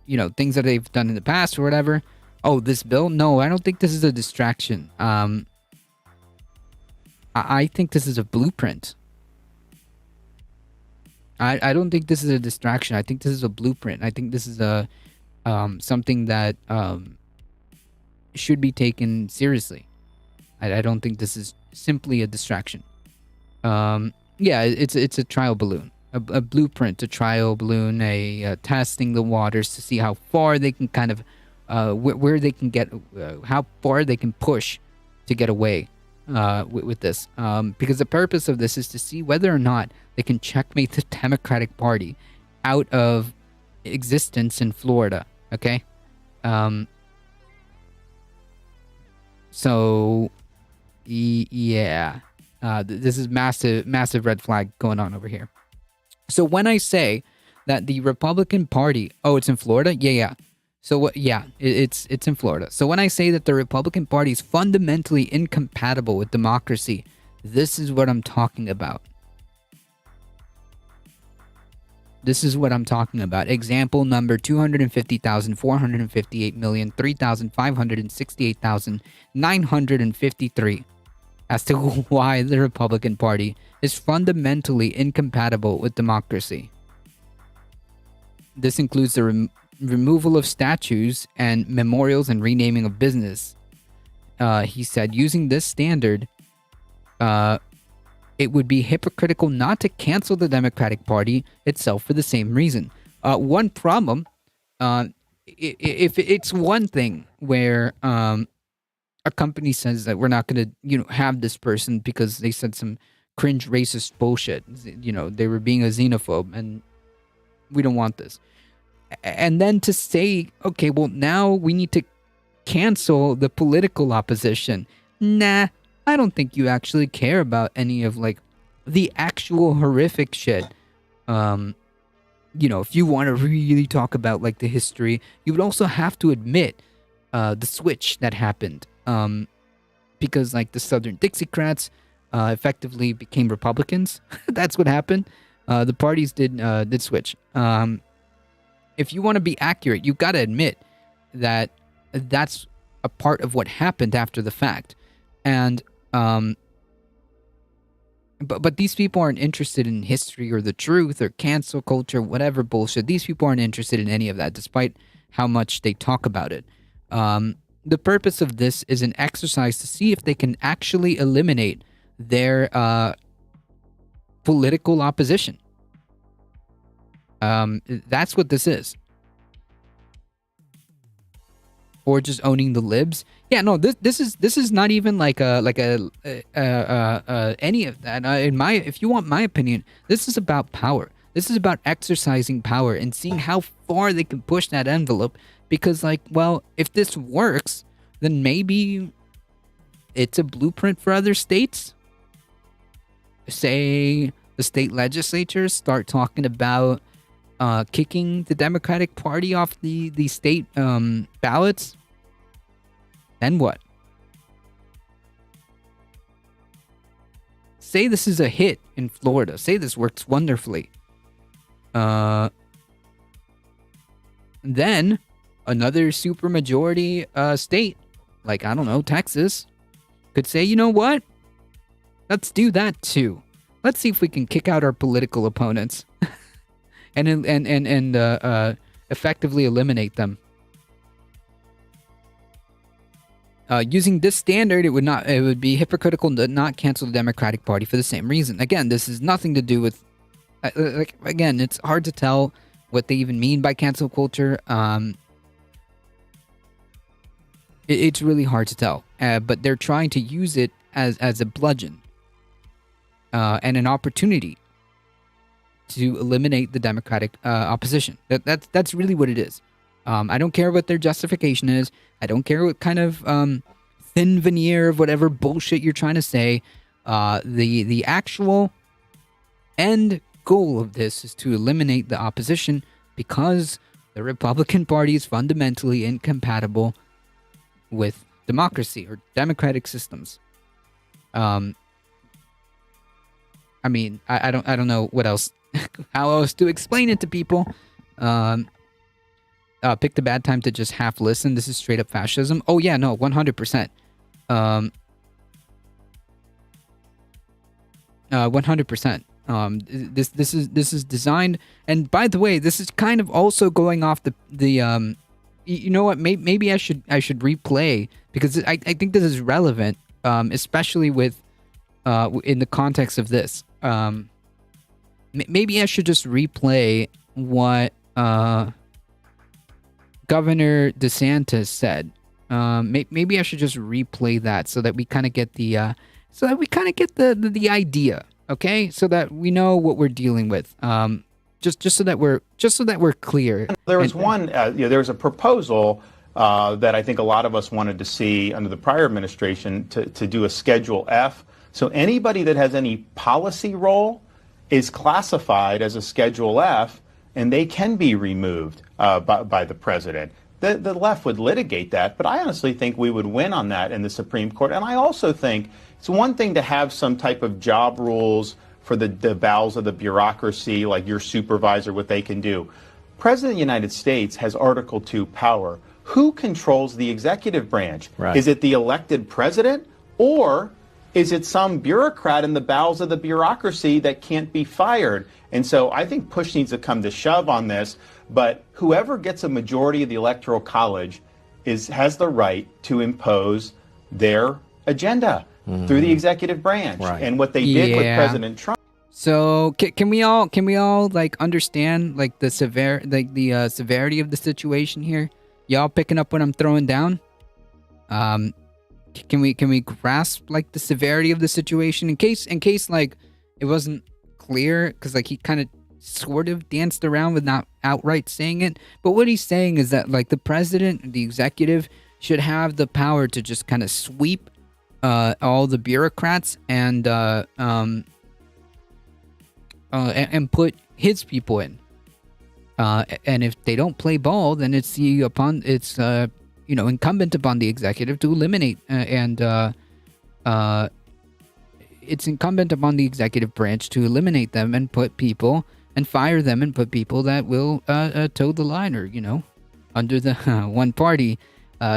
you know, things that they've done in the past or whatever. Oh, this bill? No, I don't think this is a distraction. I think this is a blueprint. I don't think this is a distraction. I think this is a blueprint. I think this is a something that should be taken seriously. I don't think this is simply a distraction. Yeah, it's a trial balloon, a blueprint, a trial balloon, a testing the waters to see how far they can kind of where they can get, how far they can push to get away with this. Because the purpose of this is to see whether or not they can checkmate the Democratic Party out of existence in Florida. Okay. So yeah, this is massive red flag going on over here. So when I say that the Republican Party, oh, it's in Florida, yeah. So what? Yeah, it's in Florida. So when I say that the Republican Party is fundamentally incompatible with democracy, this is what I'm talking about. This is what I'm talking about. Example number 250,458,3,568,953 as to why the Republican Party is fundamentally incompatible with democracy. This includes the removal of statues and memorials and renaming of business. He said, using this standard, it would be hypocritical not to cancel the Democratic Party itself for the same reason. One problem, if it's one thing where a company says that we're not going to, have this person because they said some cringe racist bullshit. They were being a xenophobe, and we don't want this. And then to say, okay, well, now we need to cancel the political opposition. Nah, I don't think you actually care about any of like the actual horrific shit. If you want to really talk about like the history, you would also have to admit the switch that happened. Because like the Southern Dixiecrats effectively became Republicans. That's what happened. The parties did switch. If you want to be accurate, you got to admit that that's a part of what happened after the fact. And but these people aren't interested in history or the truth or cancel culture, whatever bullshit. These people aren't interested in any of that, despite how much they talk about it. The purpose of this is an exercise to see if they can actually eliminate their political opposition. That's what this is. Or just owning the libs. Yeah, no, this is not even like any of that. If you want my opinion, this is about power. This is about exercising power and seeing how far they can push that envelope. Because, like, well, if this works, then maybe it's a blueprint for other states. Say the state legislatures start talking about kicking the Democratic Party off the state ballots. Then what? Say this is a hit in Florida. Say this works wonderfully. Then another supermajority state, like, I don't know, Texas, could say, you know what? Let's do that too. Let's see if we can kick out our political opponents and effectively eliminate them. Using this standard, it would be hypocritical to not cancel the Democratic Party for the same reason. Again, this has nothing to do with, again, it's hard to tell what they even mean by cancel culture. It's really hard to tell, but they're trying to use it as a bludgeon and an opportunity to eliminate the Democratic opposition. That's really what it is. I don't care what their justification is. I don't care what kind of thin veneer of whatever bullshit you're trying to say. The actual end goal of this is to eliminate the opposition because the Republican Party is fundamentally incompatible with democracy or democratic systems. I mean, I don't know what else, how else to explain it to people. Picked a bad time to just half listen. This is straight up fascism. Oh yeah, no, 100%. 100%. This is designed, and by the way, this is kind of also going off the you know what? Maybe I should replay, because I think this is relevant, especially with in the context of this. Maybe I should just replay what Governor DeSantis said. Maybe I should just replay that so that we kind of get the idea, okay? So that we know what we're dealing with. Just so that we're clear. There was there was a proposal that I think a lot of us wanted to see under the prior administration to do a Schedule F. So anybody that has any policy role is classified as a Schedule F, and they can be removed by the president. The left would litigate that, but I honestly think we would win on that in the Supreme Court. And I also think it's one thing to have some type of job rules for the bowels of the bureaucracy, like your supervisor, what they can do. President of the United States has Article 2 power. Who controls the executive branch? Right. Is it the elected president, or is it some bureaucrat in the bowels of the bureaucracy that can't be fired? And so I think push needs to come to shove on this, but whoever gets a majority of the Electoral College has the right to impose their agenda through the executive branch. Right. And what they did with President Trump. So can we all like understand like the severity of the situation here? Y'all picking up what I'm throwing down? Can we grasp like the severity of the situation in case like it wasn't clear, because like he kind of sort of danced around with not outright saying it, but what he's saying is that like the president, the executive, should have the power to just kind of sweep all the bureaucrats and put his people in. And if they don't play ball, then it's incumbent upon the executive to eliminate it's incumbent upon the executive branch to eliminate them and put people and fire them and put people that will toe the line, or under the one party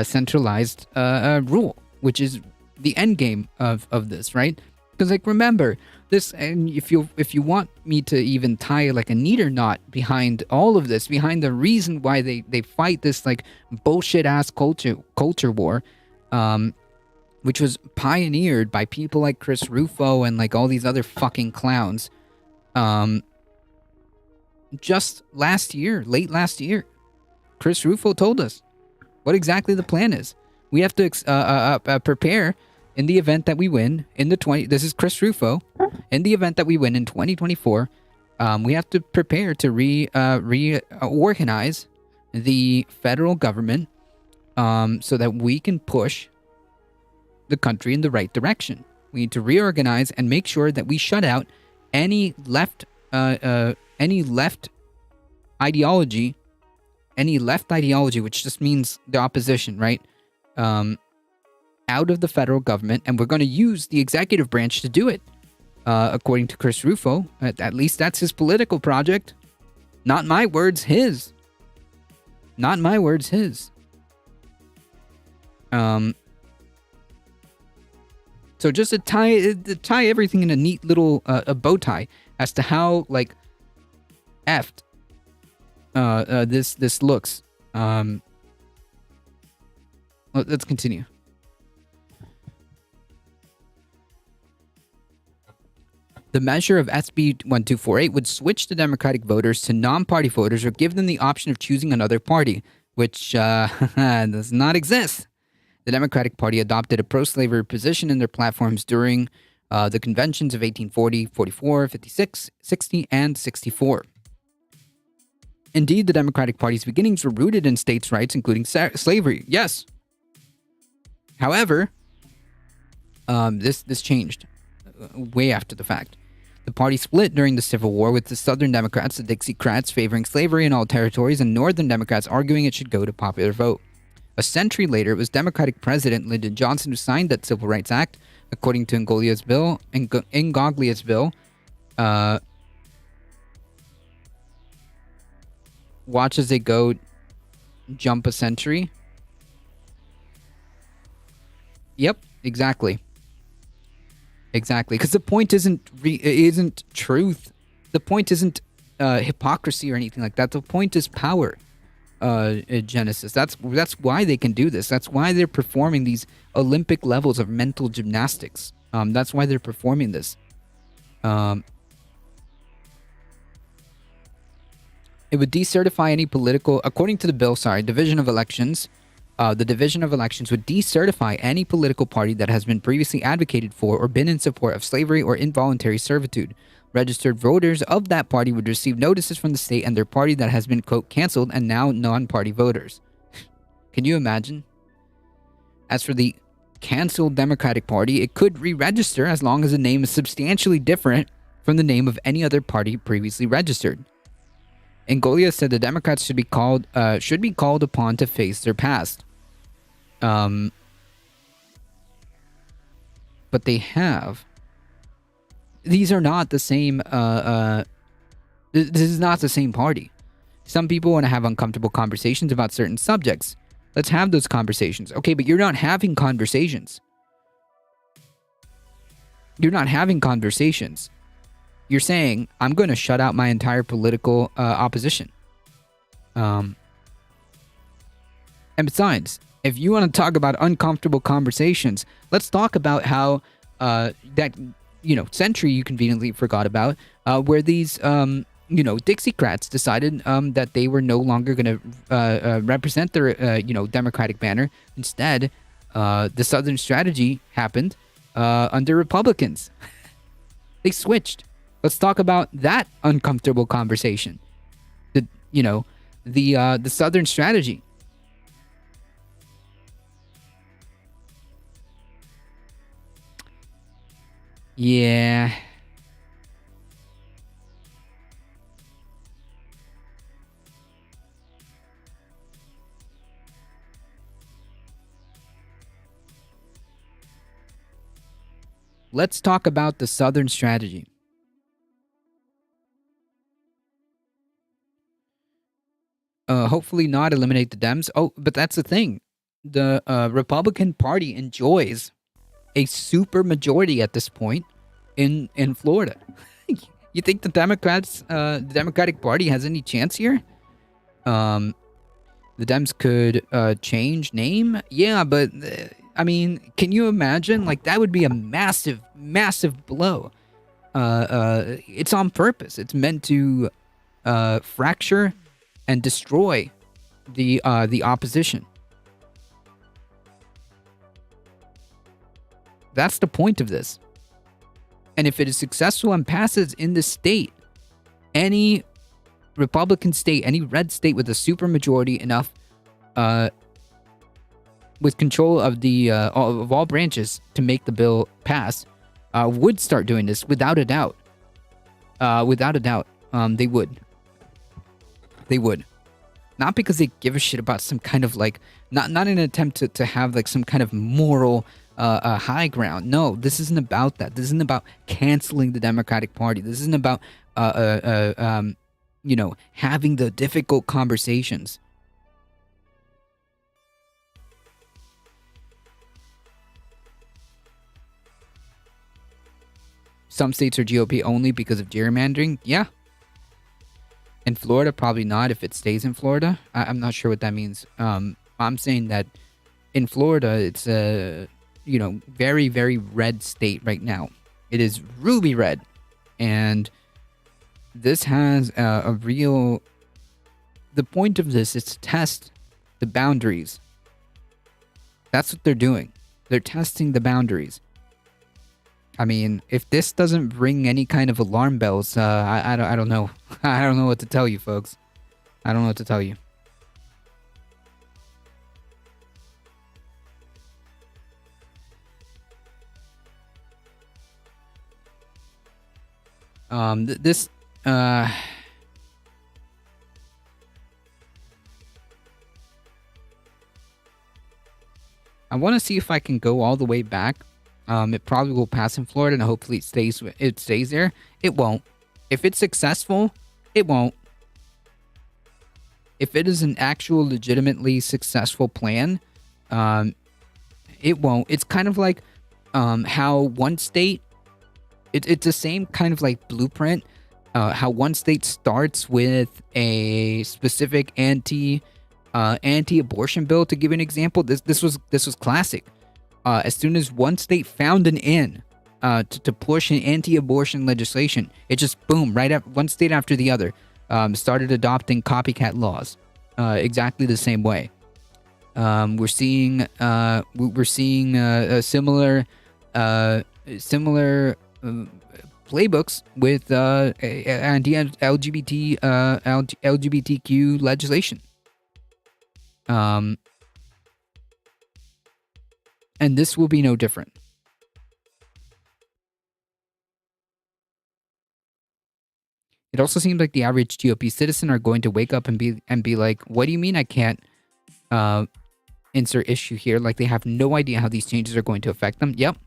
centralized rule, which is the end game of this, right? Because like remember this, and if you want me to even tie like a neater knot behind all of this, behind the reason why they fight this like bullshit ass culture war, which was pioneered by people like Chris Rufo and like all these other fucking clowns, just late last year, Chris Rufo told us what exactly the plan is. We have to prepare in the event that we win in this is Chris Rufo, in the event that we win in 2024, we have to prepare to reorganize the federal government, so that we can push the country in the right direction. We need to reorganize and make sure that we shut out any left ideology, which just means the opposition, right? Out of the federal government, and we're going to use the executive branch to do it. According to Chris Rufo, at least that's his political project. Not my words, his. Not my words, his. So just to tie everything in a neat little a bow tie as to how like effed this looks. Let's continue. The measure of SB 1248 would switch the Democratic voters to non-party voters or give them the option of choosing another party, which does not exist. The Democratic Party adopted a pro-slavery position in their platforms during the conventions of 1840, 44, 56, 60, and 64. Indeed, the Democratic Party's beginnings were rooted in states' rights, including slavery. Yes. However, this changed way after the fact. The party split during the Civil War, with the Southern Democrats, the Dixiecrats, favoring slavery in all territories, and Northern Democrats arguing it should go to popular vote. A century later, it was Democratic President Lyndon Johnson who signed that Civil Rights Act, according to Ngoglia's bill. Watch as they go jump a century. Yep, exactly. Exactly, because the point isn't truth. The point isn't hypocrisy or anything like that. The point is power. Genesis. That's why they can do this. That's why they're performing these Olympic levels of mental gymnastics. That's why they're performing this. It would decertify any political, according to the bill, division of elections. The division of elections would decertify any political party that has been previously advocated for or been in support of slavery or involuntary servitude. Registered voters of that party would receive notices from the state and their party that has been, quote, canceled, and now non-party voters. Can you imagine? As for the canceled Democratic Party, it could re-register as long as the name is substantially different from the name of any other party previously registered. Ngoglia said the Democrats should be called upon to face their past. But they have. These are not the same. This is not the same party. Some people want to have uncomfortable conversations about certain subjects. Let's have those conversations. Okay, but you're not having conversations. You're not having conversations. You're saying, I'm going to shut out my entire political opposition. And besides, if you want to talk about uncomfortable conversations, let's talk about how that century you conveniently forgot about, where these Dixiecrats decided that they were no longer going to represent their Democratic banner. Instead, The Southern strategy happened under Republicans. They switched. Let's talk about that uncomfortable conversation. The the Southern strategy. Yeah. Let's talk about the Southern strategy. Hopefully not eliminate the Dems. Oh, but that's the thing. The Republican Party enjoys a super majority at this point in Florida. You think the Democratic Party has any chance here? The Dems could change name. Yeah, but I mean, can you imagine? Like, that would be a massive, massive blow. It's on purpose. It's meant to fracture and destroy the opposition. That's the point of this. And if it is successful and passes in the state, any Republican state, any red state with a supermajority enough, with control of the of all branches to make the bill pass, would start doing this without a doubt. Without a doubt, they would. They would. Not because they give a shit about some kind of like, not in an attempt to have like some kind of moral high ground. No, this isn't about that. This isn't about canceling the Democratic Party. This isn't about having the difficult conversations. Some states are GOP only because of gerrymandering. Yeah. In Florida, probably not if it stays in Florida. I'm not sure what that means. I'm saying that in Florida, it's a very, very red state right now. It is ruby red. And this has a real... The point of this is to test the boundaries. That's what they're doing. They're testing the boundaries. I mean, if this doesn't ring any kind of alarm bells, I don't know. I don't know what to tell you, folks. I don't know what to tell you. I want to see if I can go all the way back. It probably will pass in Florida, and hopefully it stays there. It won't. If it's successful, it won't. If it is an actual legitimately successful plan, it won't. It's kind of like how one state, it's the same kind of like blueprint. How one state starts with a specific anti-abortion bill. To give you an example, this was classic. As soon as one state found an in to push an anti-abortion legislation, it just boom, right up one state after the other started adopting copycat laws, exactly the same way. We're seeing a similar playbooks with anti-LGBT LGBTQ legislation. And this will be no different. It also seems like the average GOP citizen are going to wake up and be like, "What do you mean I can't insert issue here?" Like they have no idea how these changes are going to affect them. Yep.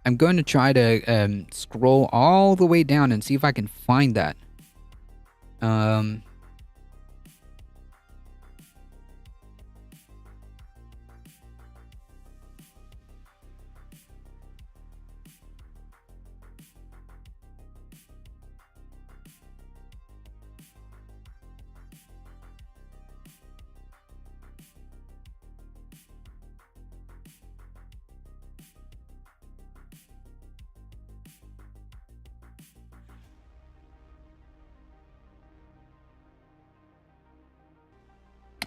I'm going to try to scroll all the way down and see if I can find that.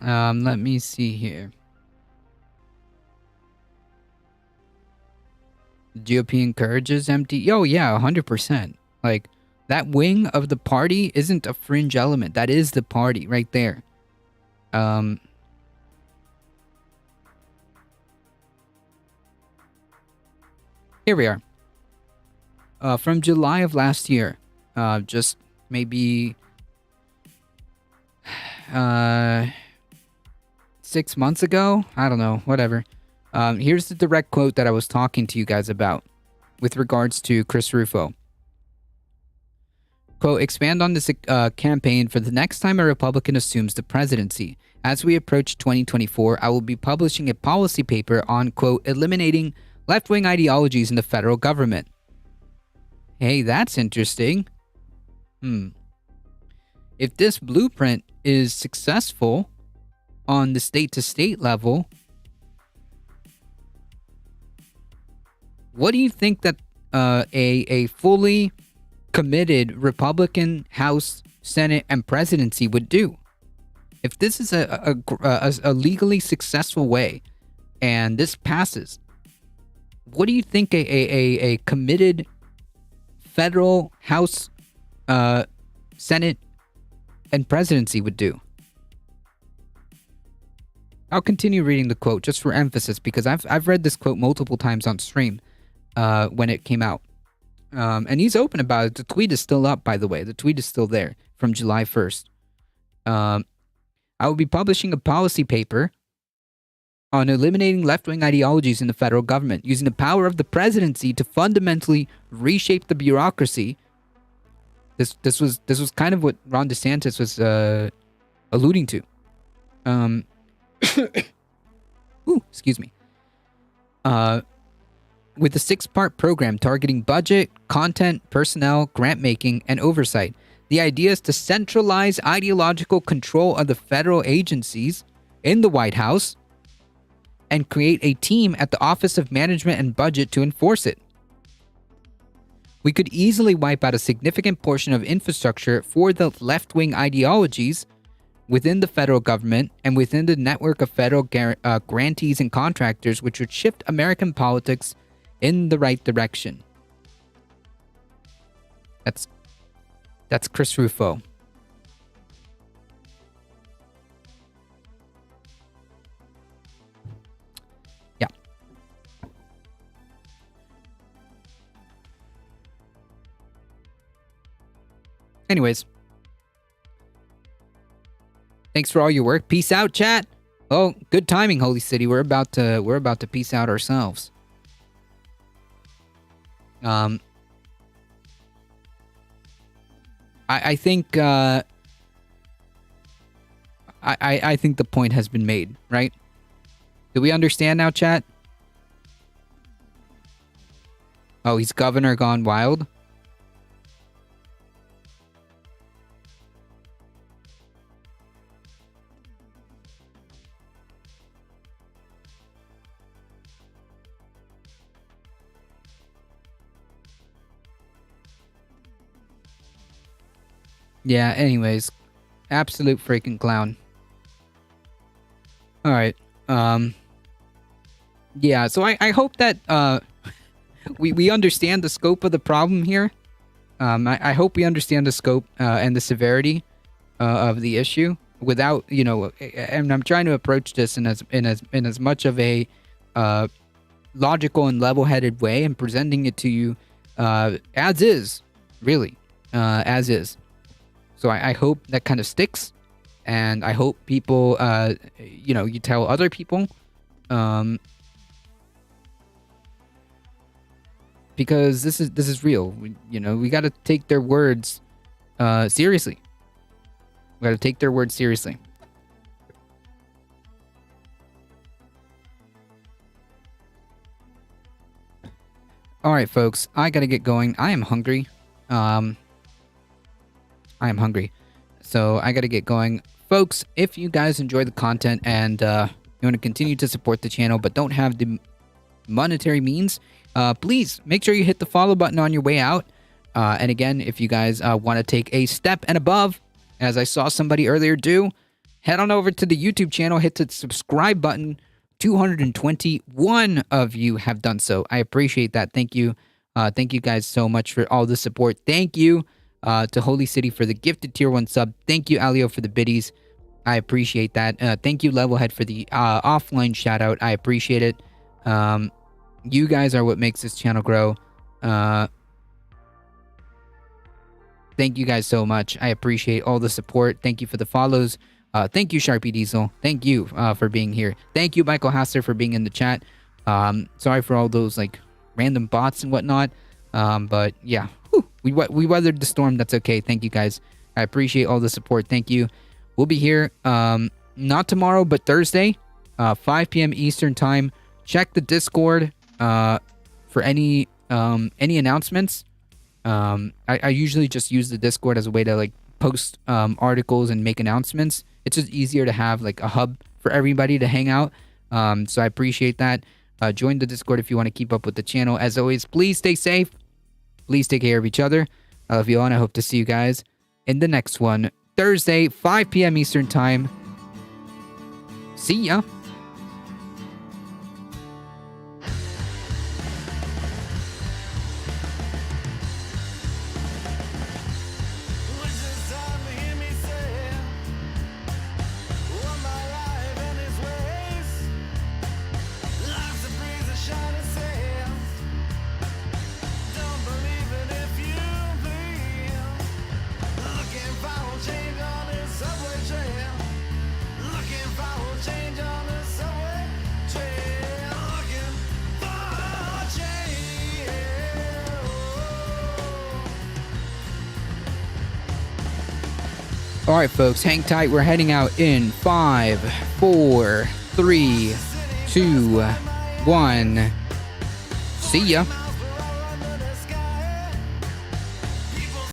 Let me see here. GOP encourages empty. Oh yeah, 100%. Like that wing of the party isn't a fringe element. That is the party right there. Here we are. From July of last year, just maybe 6 months ago. I don't know, whatever. Here's the direct quote that I was talking to you guys about with regards to Chris Rufo. Quote, expand on this campaign for the next time a Republican assumes the presidency. As we approach 2024, I will be publishing a policy paper on, quote, eliminating left-wing ideologies in the federal government. Hey, that's interesting. If this blueprint is successful on the state-to-state level, what do you think that a fully committed Republican House, Senate, and presidency would do? If this is a legally successful way, and this passes, what do you think a committed federal House, Senate, and presidency would do? I'll continue reading the quote just for emphasis because I've read this quote multiple times on stream when it came out. And he's open about it. The tweet is still up, by the way. The tweet is still there from July 1st. I will be publishing a policy paper on eliminating left-wing ideologies in the federal government, using the power of the presidency to fundamentally reshape the bureaucracy. This was kind of what Ron DeSantis was alluding to. Excuse me. With a 6-part program targeting budget, content, personnel, grant making, and oversight. The idea is to centralize ideological control of the federal agencies in the White House and create a team at the Office of Management and Budget to enforce it. We could easily wipe out a significant portion of infrastructure for the left-wing ideologies within the federal government and within the network of federal grantees and contractors, which would shift American politics in the right direction. That's Chris Rufo. Yeah. Anyways. Thanks for all your work. Peace out, chat. Oh, good timing, Holy City. We're about to peace out ourselves. I think I think the point has been made, right? Do we understand now, chat? Oh, he's governor gone wild. Yeah, anyways. Absolute freaking clown. Alright. Yeah, so I hope that we understand the scope of the problem here. I hope we understand the scope and the severity of the issue without, and I'm trying to approach this in as much of a logical and level-headed way and presenting it to you as is, really, as is. So I hope that kind of sticks, and I hope people, you tell other people, because this is real. We got to take their words seriously. We got to take their words seriously. All right, folks, I got to get going. I am hungry. I am hungry. So I got to get going. Folks, if you guys enjoy the content and you want to continue to support the channel but don't have the monetary means, please make sure you hit the follow button on your way out. And again, if you guys want to take a step and above, as I saw somebody earlier do, head on over to the YouTube channel, hit the subscribe button. 221 of you have done so. I appreciate that. Thank you. Thank you guys so much for all the support. Thank you to Holy City for the gifted tier 1 sub. Thank you, Alio, for the biddies. I appreciate that. Thank you, Levelhead, for the offline shout out. I appreciate it. You guys are what makes this channel grow. Thank you guys so much. I appreciate all the support. Thank you for the follows. Thank you, Sharpie Diesel. Thank you for being here. Thank you, Michael Hasser, for being in the chat. Sorry for all those like random bots and whatnot. But yeah, we weathered the storm. That's okay. Thank you guys. I appreciate all the support. Thank you. We'll be here not tomorrow, but Thursday, 5 p.m. Eastern time. Check the Discord for any announcements. I usually just use the Discord as a way to like post articles and make announcements. It's just easier to have like a hub for everybody to hang out. So I appreciate that. Join the Discord if you want to keep up with the channel. As always, please stay safe. Please take care of each other. I love you all, and I hope to see you guys in the next one. Thursday, 5 p.m. Eastern time. See ya. All right, folks, hang tight. We're heading out in 5, 4, 3, 2, 1. See ya.